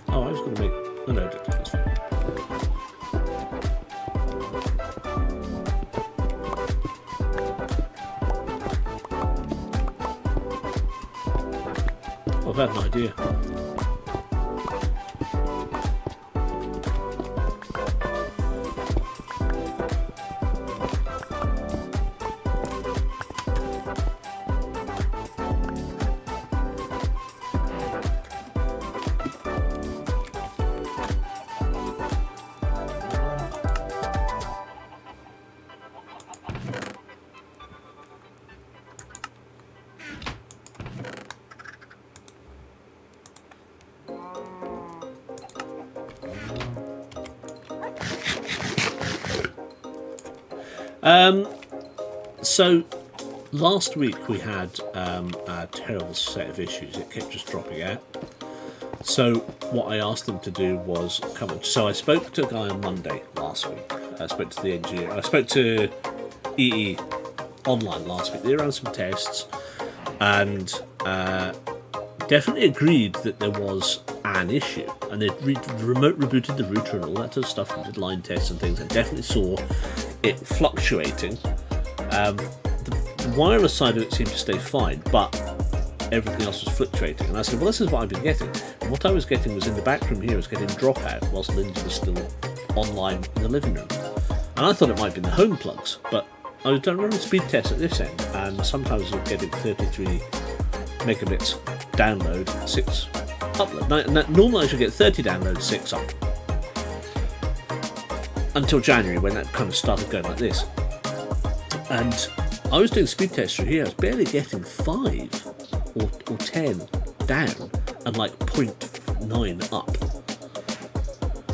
Oh, I was going to make... Oh, no, I did. That's fine. Oh, I've had an idea. So last week we had a terrible set of issues. It kept just dropping out. So what I asked them to do was come on. So I spoke to a guy on Monday last week. I spoke to the engineer. I spoke to EE online last week. They ran some tests and definitely agreed that there was an issue. And they remote rebooted the router and all that sort of stuff and did line tests and things, and definitely saw it fluctuating. The wireless side of it seemed to stay fine, but everything else was fluctuating. And I said, well, this is what I've been getting. And what I was getting was in the back room here, I was getting dropout whilst Lindsay was still online in the living room. And I thought it might be in the home plugs, but I was running speed tests at this end, and sometimes I was getting 33 megabits download, 6 upload. Normally I should get 30 download, 6 up. Until January, when that kind of started going like this. And I was doing speed tests through here, I was barely getting 5 or 10 down and like 0.9 up.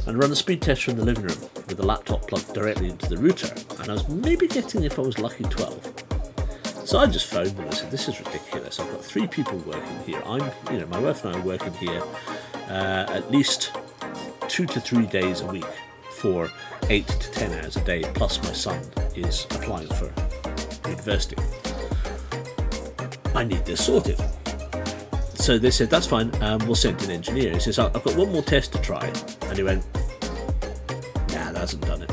And I run a speed test from the living room with the laptop plugged directly into the router, and I was maybe getting, if I was lucky, 12. So I just phoned them and I said, this is ridiculous. I've got 3 people working here. My wife and I are working here at least 2 to 3 days a week for 8 to 10 hours a day, plus my son is applying for university. I need this sorted. So they said, that's fine, we'll send an engineer. He says, I've got one more test to try. And he went, nah, that hasn't done it.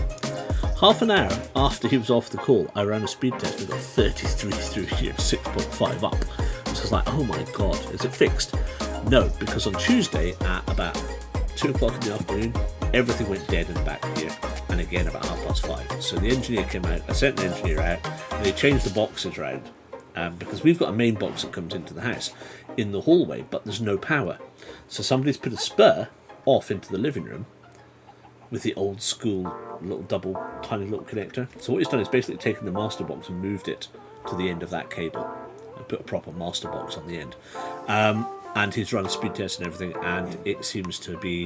Half an hour after he was off the call, I ran a speed test. We got 33 through here, 6.5 up. I was like, oh my god, is it fixed? No, because on Tuesday at about 2 o'clock in the afternoon, everything went dead and back here, and again about 5:30. So the engineer came out, I sent an engineer out, and they changed the boxes around, because we've got a main box that comes into the house in the hallway, but there's no power. So somebody's put a spur off into the living room with the old school little tiny little connector. So what he's done is basically taken the master box and moved it to the end of that cable and put a proper master box on the end. And he's run a speed test and everything, and it seems to be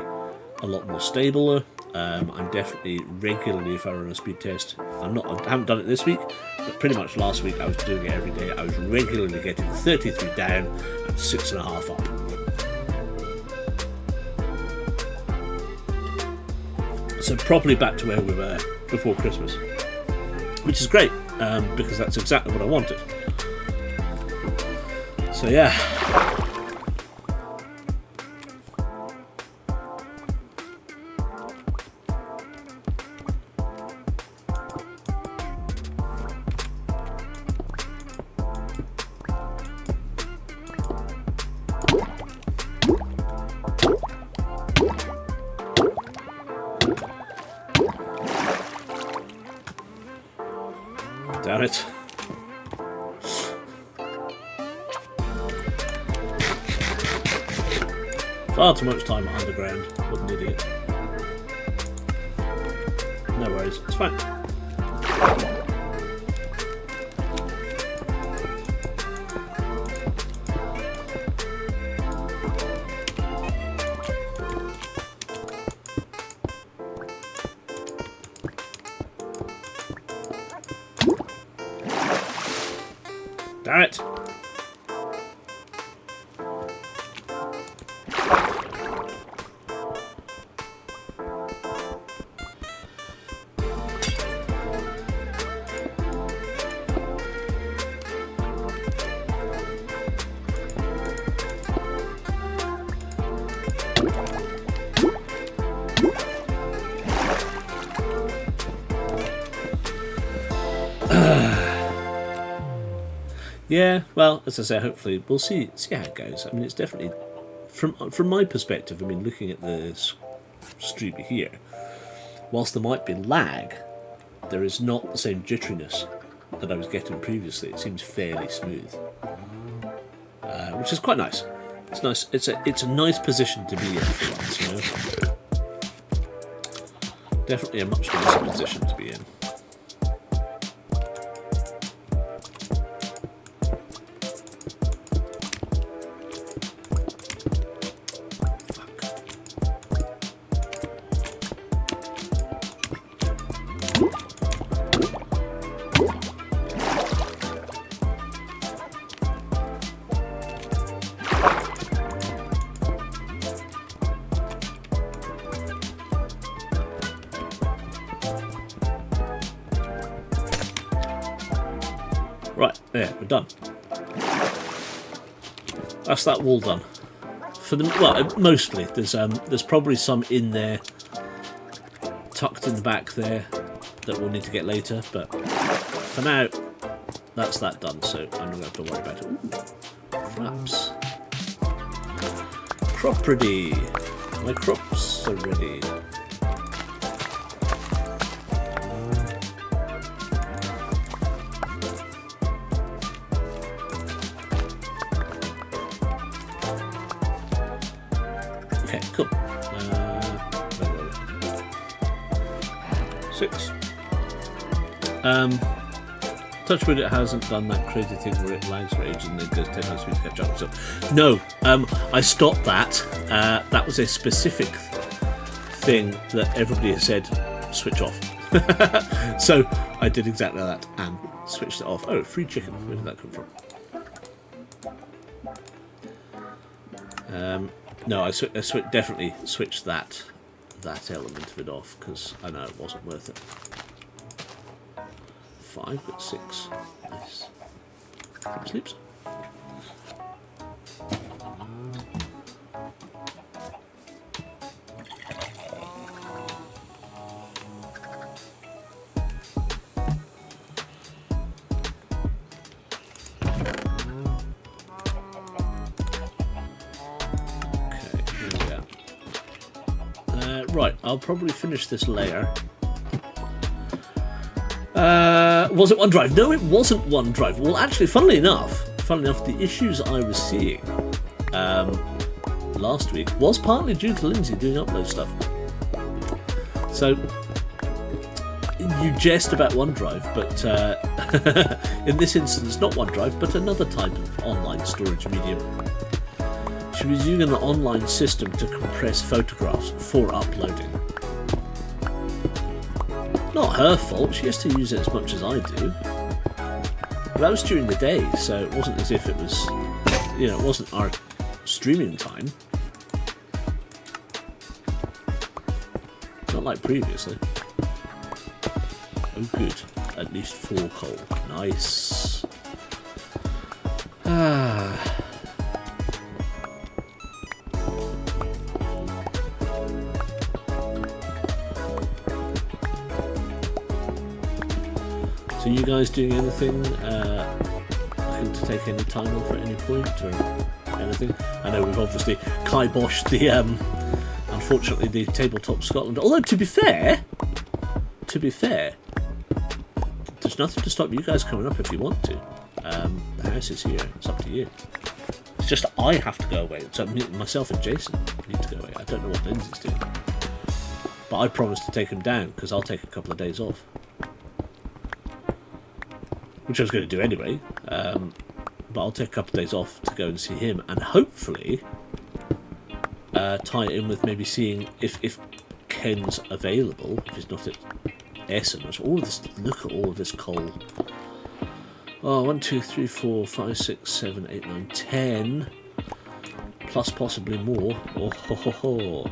a lot more stable. I'm definitely regularly, if I run a speed test, I haven't done it this week, but pretty much last week I was doing it every day. I was regularly getting 33 down and 6.5 up. So probably back to where we were before Christmas, which is great, because that's exactly what I wanted. So yeah. Damn it. Far too much time underground. What an idiot. No worries, it's fine. Damn it! Yeah, well, as I say, hopefully we'll see how it goes. I mean, it's definitely from my perspective. I mean, looking at the stream here, whilst there might be lag, there is not the same jitteriness that I was getting previously. It seems fairly smooth, which is quite nice. It's nice. It's a nice position to be in for once, you know. Definitely a much nicer position to be in. Right, there, we're done. That's that wall done. For the mostly. There's probably some in there, tucked in the back there, that we'll need to get later. But for now, that's that done. So I'm not going to have to worry about it. Ooh, crops. Crop ready. My crops are ready. Okay, cool. 6. Touchwood, it hasn't done that crazy thing where it lags for ages and it does take time to catch up. So, no, I stopped that. That was a specific thing that everybody has said, switch off. So I did exactly that and switched it off. Oh, free chicken. Where did that come from? No, I definitely switched that element of it off because I know it wasn't worth it. 5, but 6. Nice. Sleeps. Right, I'll probably finish this layer. Was it OneDrive? No, it wasn't OneDrive. Well, actually, funnily enough, the issues I was seeing last week was partly due to Lindsay doing upload stuff. So, you jest about OneDrive, but in this instance, not OneDrive, but another type of online storage medium. She was using an online system to compress photographs for uploading. Not her fault, she has to use it as much as I do. But that was during the day, so it wasn't as if it was, it wasn't our streaming time. Not like previously. Oh good, at least 4 coal. Nice. So you guys doing anything, looking to take any time off at any point or anything? I know we've obviously kiboshed the, unfortunately, the Tabletop Scotland. Although to be fair, there's nothing to stop you guys coming up if you want to. The house is here, it's up to you. It's just I have to go away. So myself and Jason need to go away. I don't know what Lindsay's doing. But I promised to take him down because I'll take a couple of days off. Which I was going to do anyway, but I'll take a couple of days off to go and see him, and hopefully tie it in with maybe seeing if Ken's available, if he's not at Essen. All of this, look at all of this coal. Oh, 1, 2, 3, 4, 5, 6, 7, 8, 9, 10, plus possibly more. Oh ho ho ho.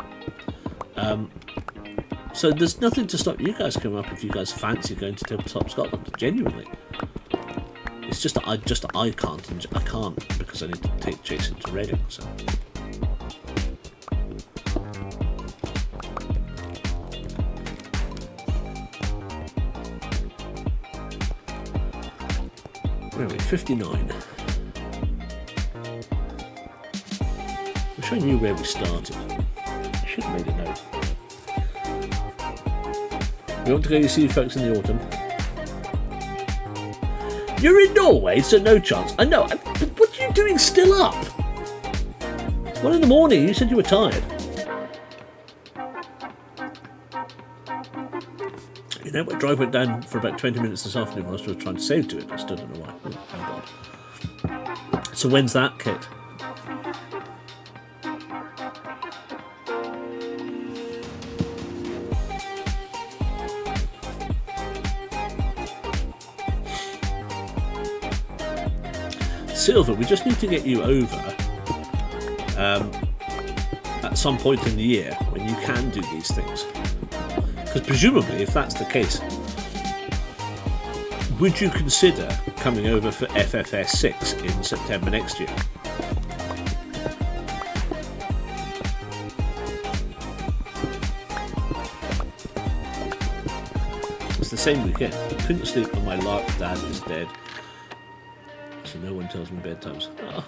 So there's nothing to stop you guys coming up if you guys fancy going to Tabletop Scotland. Genuinely. It's just that I can't because I need to take Jason to Reading. So. Where are we? 59. Wish I knew where we started. I should have made a note. We want to go see folks in the autumn. You're in Norway, so no chance. I know. What are you doing still up? It's 1 in the morning. You said you were tired. You know, my drive went down for about 20 minutes this afternoon whilst I was trying to save to it. I still don't know why. Oh, thank God. So when's that, Kit? Silver, we just need to get you over at some point in the year when you can do these things. Because presumably, if that's the case, would you consider coming over for FFS 6 in September next year? It's the same weekend. Couldn't sleep when my lark dad is dead. So no one tells me bedtimes. Oh.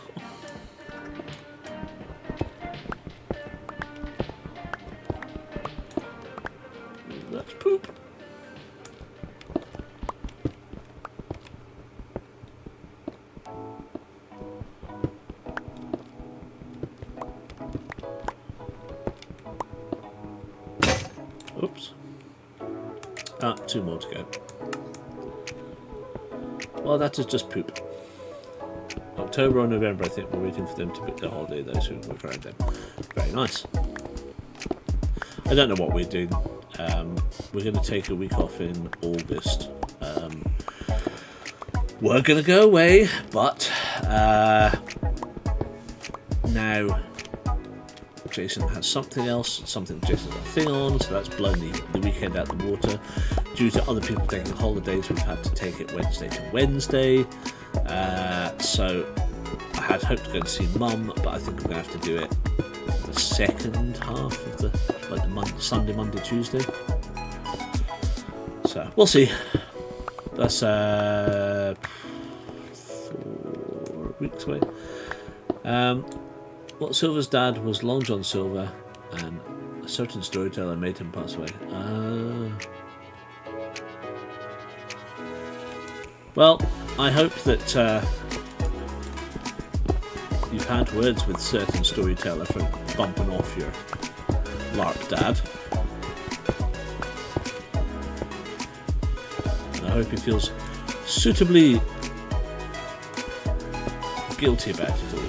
That's poop. Oops. Ah, 2 more to go. Well, that is just poop. October or November, I think we're waiting for them to book their holiday, those who work around them. Very nice. I don't know what we're doing. We're going to take a week off in August. We're going to go away, but now Jason has something else, something Jason's got a thing on, so that's blown the weekend out the water. Due to other people taking holidays, we've had to take it Wednesday to Wednesday. So I had hoped to go and see Mum, but I think I'm going to have to do it the second half of the Sunday, Monday, Tuesday. So we'll see. That's 4 weeks away. Well, Silver's dad was Long John Silver, and a certain storyteller made him pass away. Well, I hope that you've had words with certain storyteller for bumping off your lark dad. And I hope he feels suitably guilty about it all.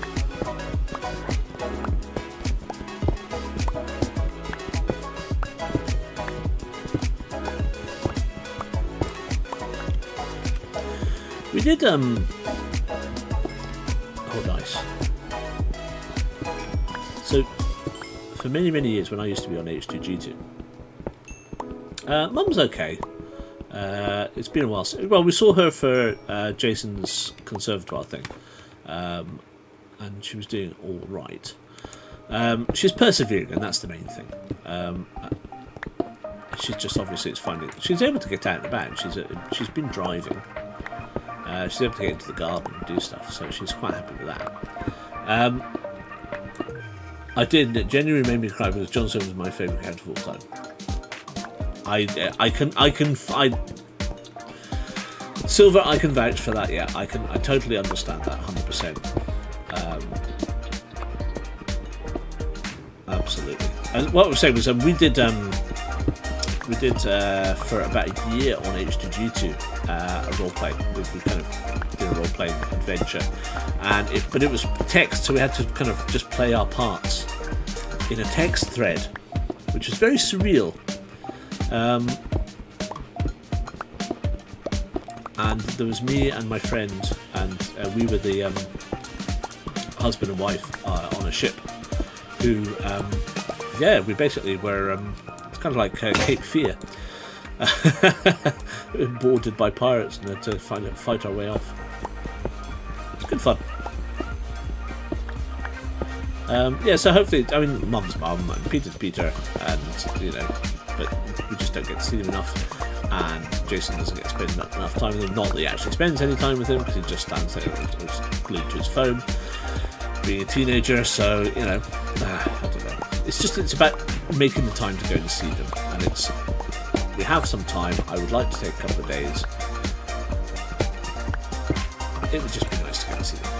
We did, oh nice. So, for many, many years when I used to be on H2G2, Mum's okay. It's been a while since, well, we saw her for Jason's conservatoire thing, and she was doing all right. She's persevering, and that's the main thing. She's just obviously, it's finding, she's able to get out and about. She's been driving. She's able to get into the garden and do stuff, so she's quite happy with that. It genuinely made me cry because John Silver was my favourite character of all time. Silver, I can vouch for that. Yeah, I totally understand that 100%. Absolutely. And what I was saying was we did for about a year on H2G2 a role play. We kind of did a role playing adventure, but it was text, so we had to kind of just play our parts in a text thread, which was very surreal. And there was me and my friend, and we were the husband and wife on a ship who, we basically were. It's kind of like Cape Fear, boarded by pirates, and had to fight our way off. It's good fun. So hopefully, I mean, Mum's mum and Peter's Peter, and but we just don't get to see them enough. And Jason doesn't get to spend enough time with him. Not that he actually spends any time with him, because he just stands there and is glued to his phone, being a teenager. So I don't know. It's about making the time to go and see them, and we have some time. I would like to take a couple of days. It would just be nice to go and see them.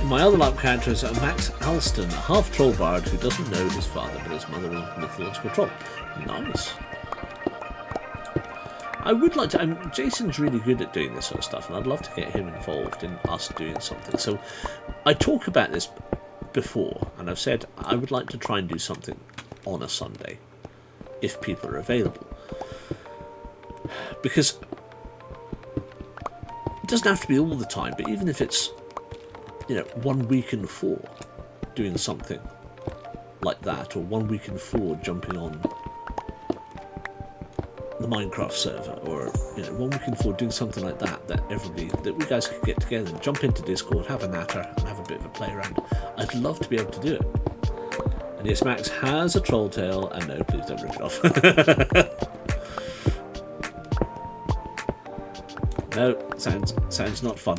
My other lap character is Max Alston, a half troll bard who doesn't know his father, but his mother is a mythological troll. Nice. I would like to. Jason's really good at doing this sort of stuff, and I'd love to get him involved in us doing something. So I talk about this before, and I've said I would like to try and do something on a Sunday if people are available, because it doesn't have to be all the time, but even if it's 1 week in 4 doing something like that, or 1 week in 4 jumping on the Minecraft server, or 1 week in 4 doing something like that that we guys could get together and jump into Discord, have a natter and have a bit of a play around. I'd love to be able to do it. And yes, Max has a troll tail, and no, please don't rip it off. No, sounds not fun.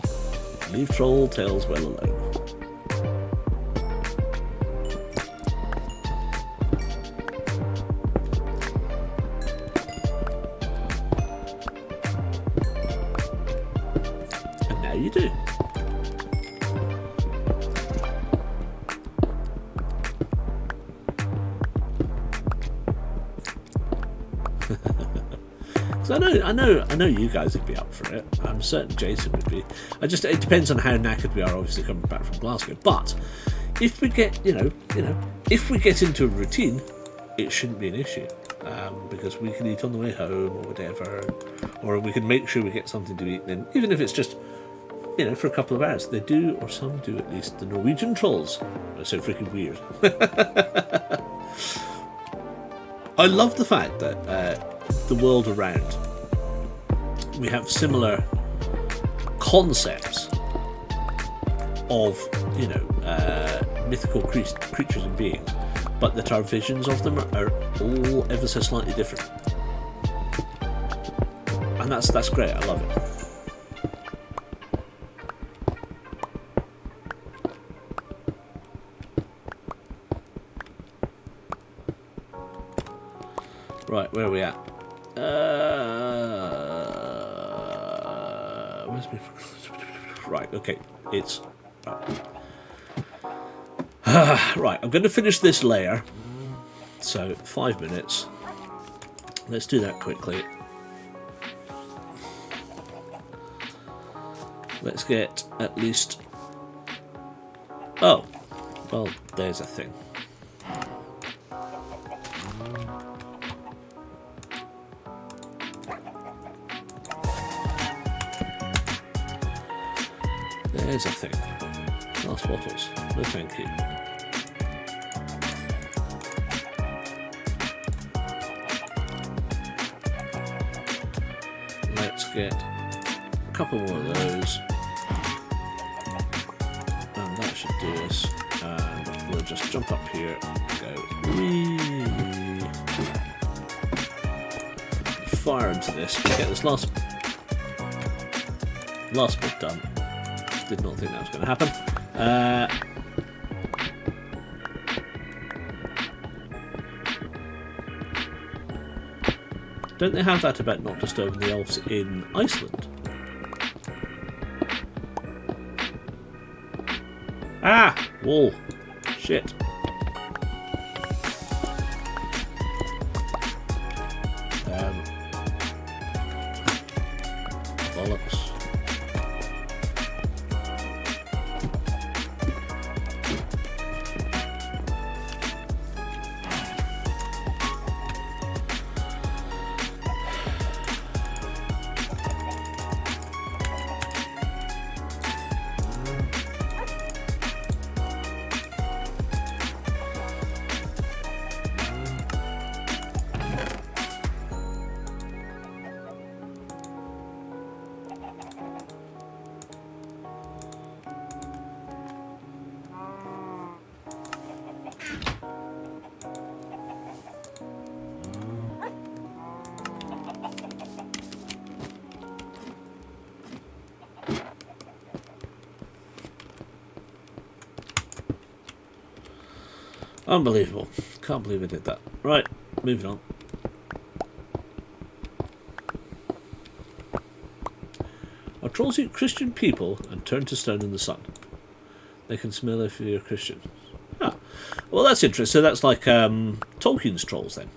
Leave troll tails well alone. And now you do. I know you guys would be up for it. I'm certain Jason would be. It depends on how knackered we are, obviously, coming back from Glasgow. But if we get, if we get into a routine, it shouldn't be an issue, because we can eat on the way home or whatever, or we can make sure we get something to eat. Then, even if it's just, for a couple of hours, they do, or some do at least. The Norwegian trolls are so freaking weird. I love the fact that the world around, we have similar concepts of mythical creatures and beings, but that our visions of them are all ever so slightly different, and that's great. I love it. Right, where are we at? Where's my... Right, okay, it's... Right, I'm going to finish this layer, so 5 minutes. Let's do that quickly. Let's get at least... Oh, well, there's a thing. There's a thing. Last bottles. No thank you. Let's get a couple more of those. And that should do us. And we'll just jump up here and go wee. Fire into this. We'll get this last bit done. Did not think that was going to happen. Don't they have that about not disturbing the elves in Iceland? Ah! Wall. Shit. Bollocks. Unbelievable. Can't believe I did that. Right, moving on. Our trolls eat Christian people and turn to stone in the sun. They can smell if you're a Christian. Ah, well, that's interesting. So that's like Tolkien's trolls then.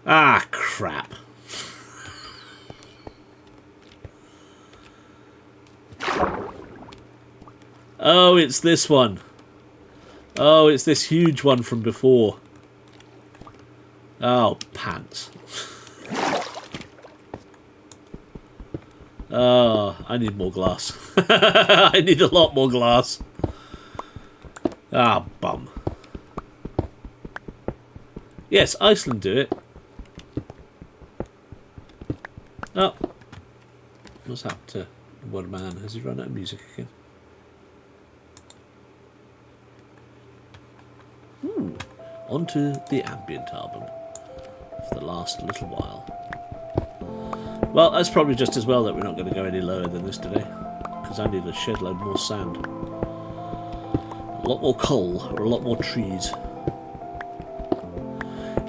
Ah, crap. Oh, it's this one. Oh, it's this huge one from before. Oh, pants. Oh, I need more glass. I need a lot more glass. Ah, bum. Yes, Iceland do it. Oh. What's happened to one man? Has he run out of music again? Onto the ambient album for the last little while. Well, that's probably just as well that we're not going to go any lower than this today, because I need a shed load more sand, a lot more coal, or a lot more trees.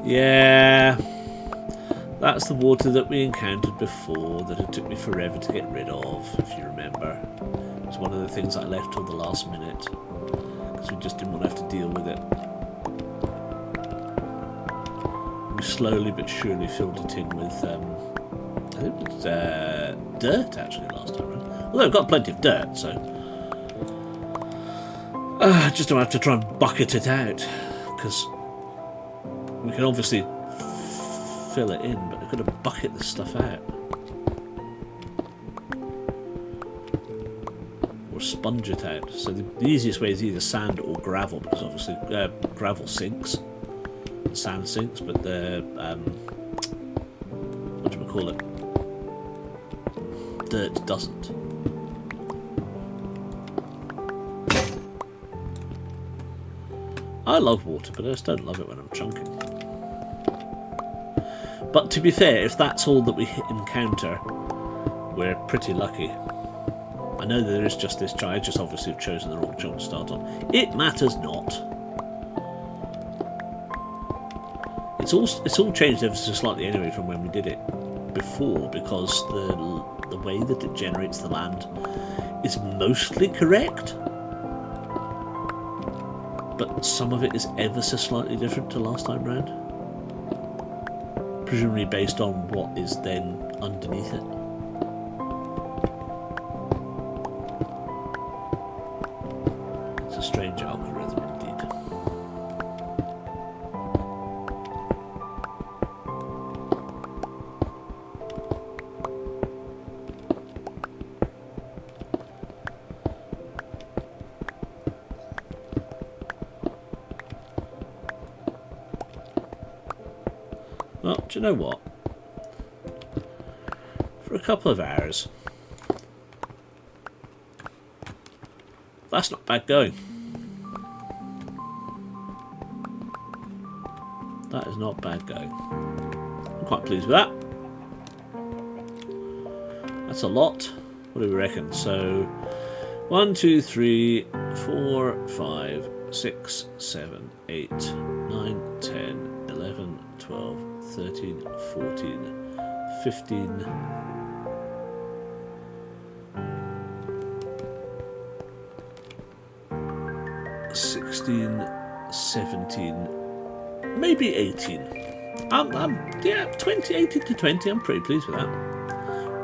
Yeah, that's the water that we encountered before that it took me forever to get rid of, if you remember. It's one of the things I left till the last minute, because we just didn't want to have to deal with it. We slowly but surely filled it in with, I think it was dirt actually last time around. Although I've got plenty of dirt, so I just don't have to try and bucket it out, because we can obviously fill it in, but I've got to bucket this stuff out. Or sponge it out. So the easiest way is either sand or gravel, because obviously gravel sinks. Sand sinks, but the what do we call it? Dirt doesn't. I love water, but I just don't love it when I'm chunking. But to be fair, if that's all that we encounter, we're pretty lucky. I know there is just this chunk. I just obviously have chosen the wrong chunk to start on. It matters not. It's all changed ever so slightly anyway from when we did it before, because the way that it generates the land is mostly correct, but some of it is ever so slightly different to last time round, presumably based on what is then underneath it. It's a strange algorithm indeed. Well, do you know what? For a couple of hours, that's not bad going. That is not bad going. I'm quite pleased with that. That's a lot. What do we reckon? So, 1, 2, 3, 4, 5, 6, 7, 8, 9, 10, 11, 12, 13, 14, 15, 16, 17, maybe 18. Yeah, 20, 18 to 20, I'm pretty pleased with that.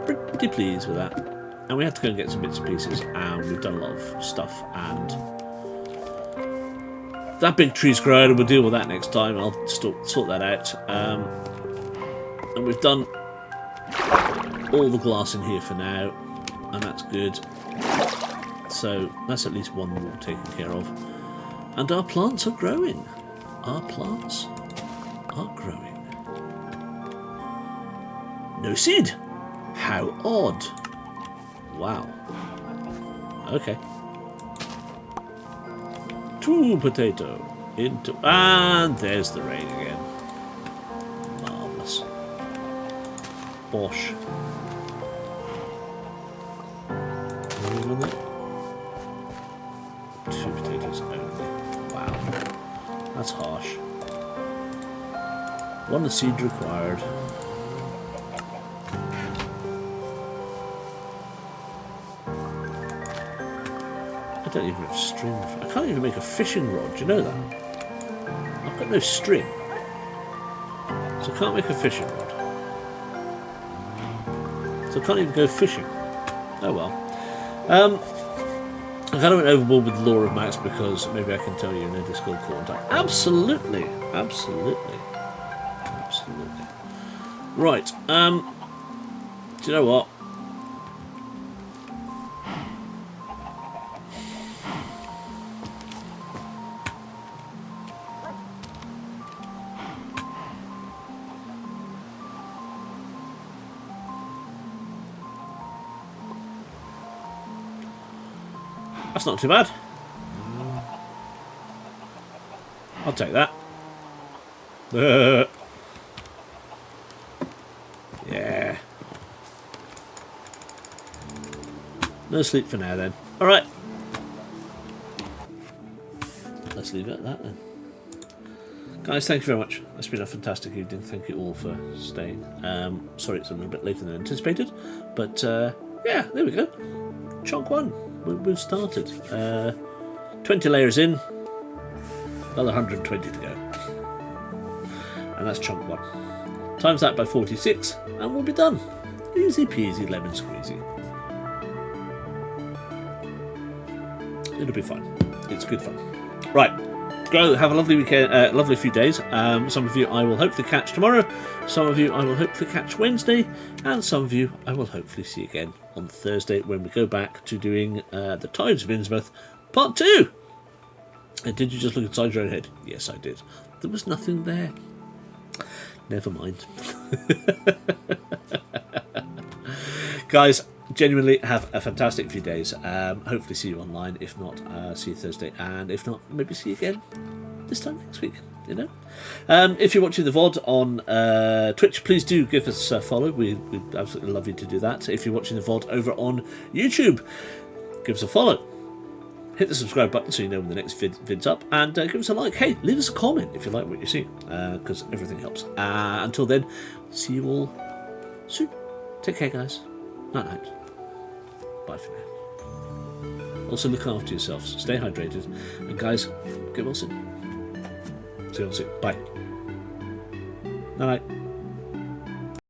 Pretty pleased with that. And we had to go and get some bits and pieces, and we've done a lot of stuff, and that big tree's grown, and we'll deal with that next time. I'll sort that out. And we've done all the glass in here for now, and that's good. So that's at least one wall taken care of. And our plants are growing. Our plants are growing. No seed. How odd. Wow. Okay. S2E2 potato. Into... And there's the rain again. Marvellous. Bosh. Anything on there? 2 potatoes only. Wow. That's harsh. 1 seed required. I don't even have string. I can't even make a fishing rod, do you know that? I've got no string. So I can't make a fishing rod. So I can't even go fishing. Oh well. I kind of went overboard with the law of maths because maybe I can tell you in a Discord call. Absolutely. Absolutely. Absolutely. Right. Do you know what? That's not too bad. I'll take that. Yeah. No sleep for now then. Alright. Let's leave it at that then. Guys, thank you very much. It's been a fantastic evening. Thank you all for staying. Sorry it's a little bit later than anticipated. But yeah, there we go. Chunk 1. We've started. 20 layers in, another 120 to go. And that's chunk 1. Times that by 46, and we'll be done. Easy peasy lemon squeezy. It'll be fun. It's good fun. Right. Go have a lovely weekend, lovely few days. Some of you I will hopefully catch tomorrow. Some of you I will hopefully catch Wednesday. And some of you I will hopefully see again on Thursday when we go back to doing the Tides of Innsmouth Part 2. And did you just look inside your own head? Yes, I did. There was nothing there. Never mind. Guys, genuinely have a fantastic few days. Hopefully see you online. If not, see you Thursday. And if not, maybe see you again this time next week. You know. If you're watching the VOD on Twitch, please do give us a follow. We'd absolutely love you to do that. If you're watching the VOD over on YouTube, give us a follow. Hit the subscribe button so you know when the next vid's up. And give us a like. Hey, leave us a comment if you like what you see. Because everything helps. Until then, see you all soon. Take care, guys. Night. Bye for now. Also look after yourselves, stay hydrated, and guys, get well soon. See you all soon. Bye. Night.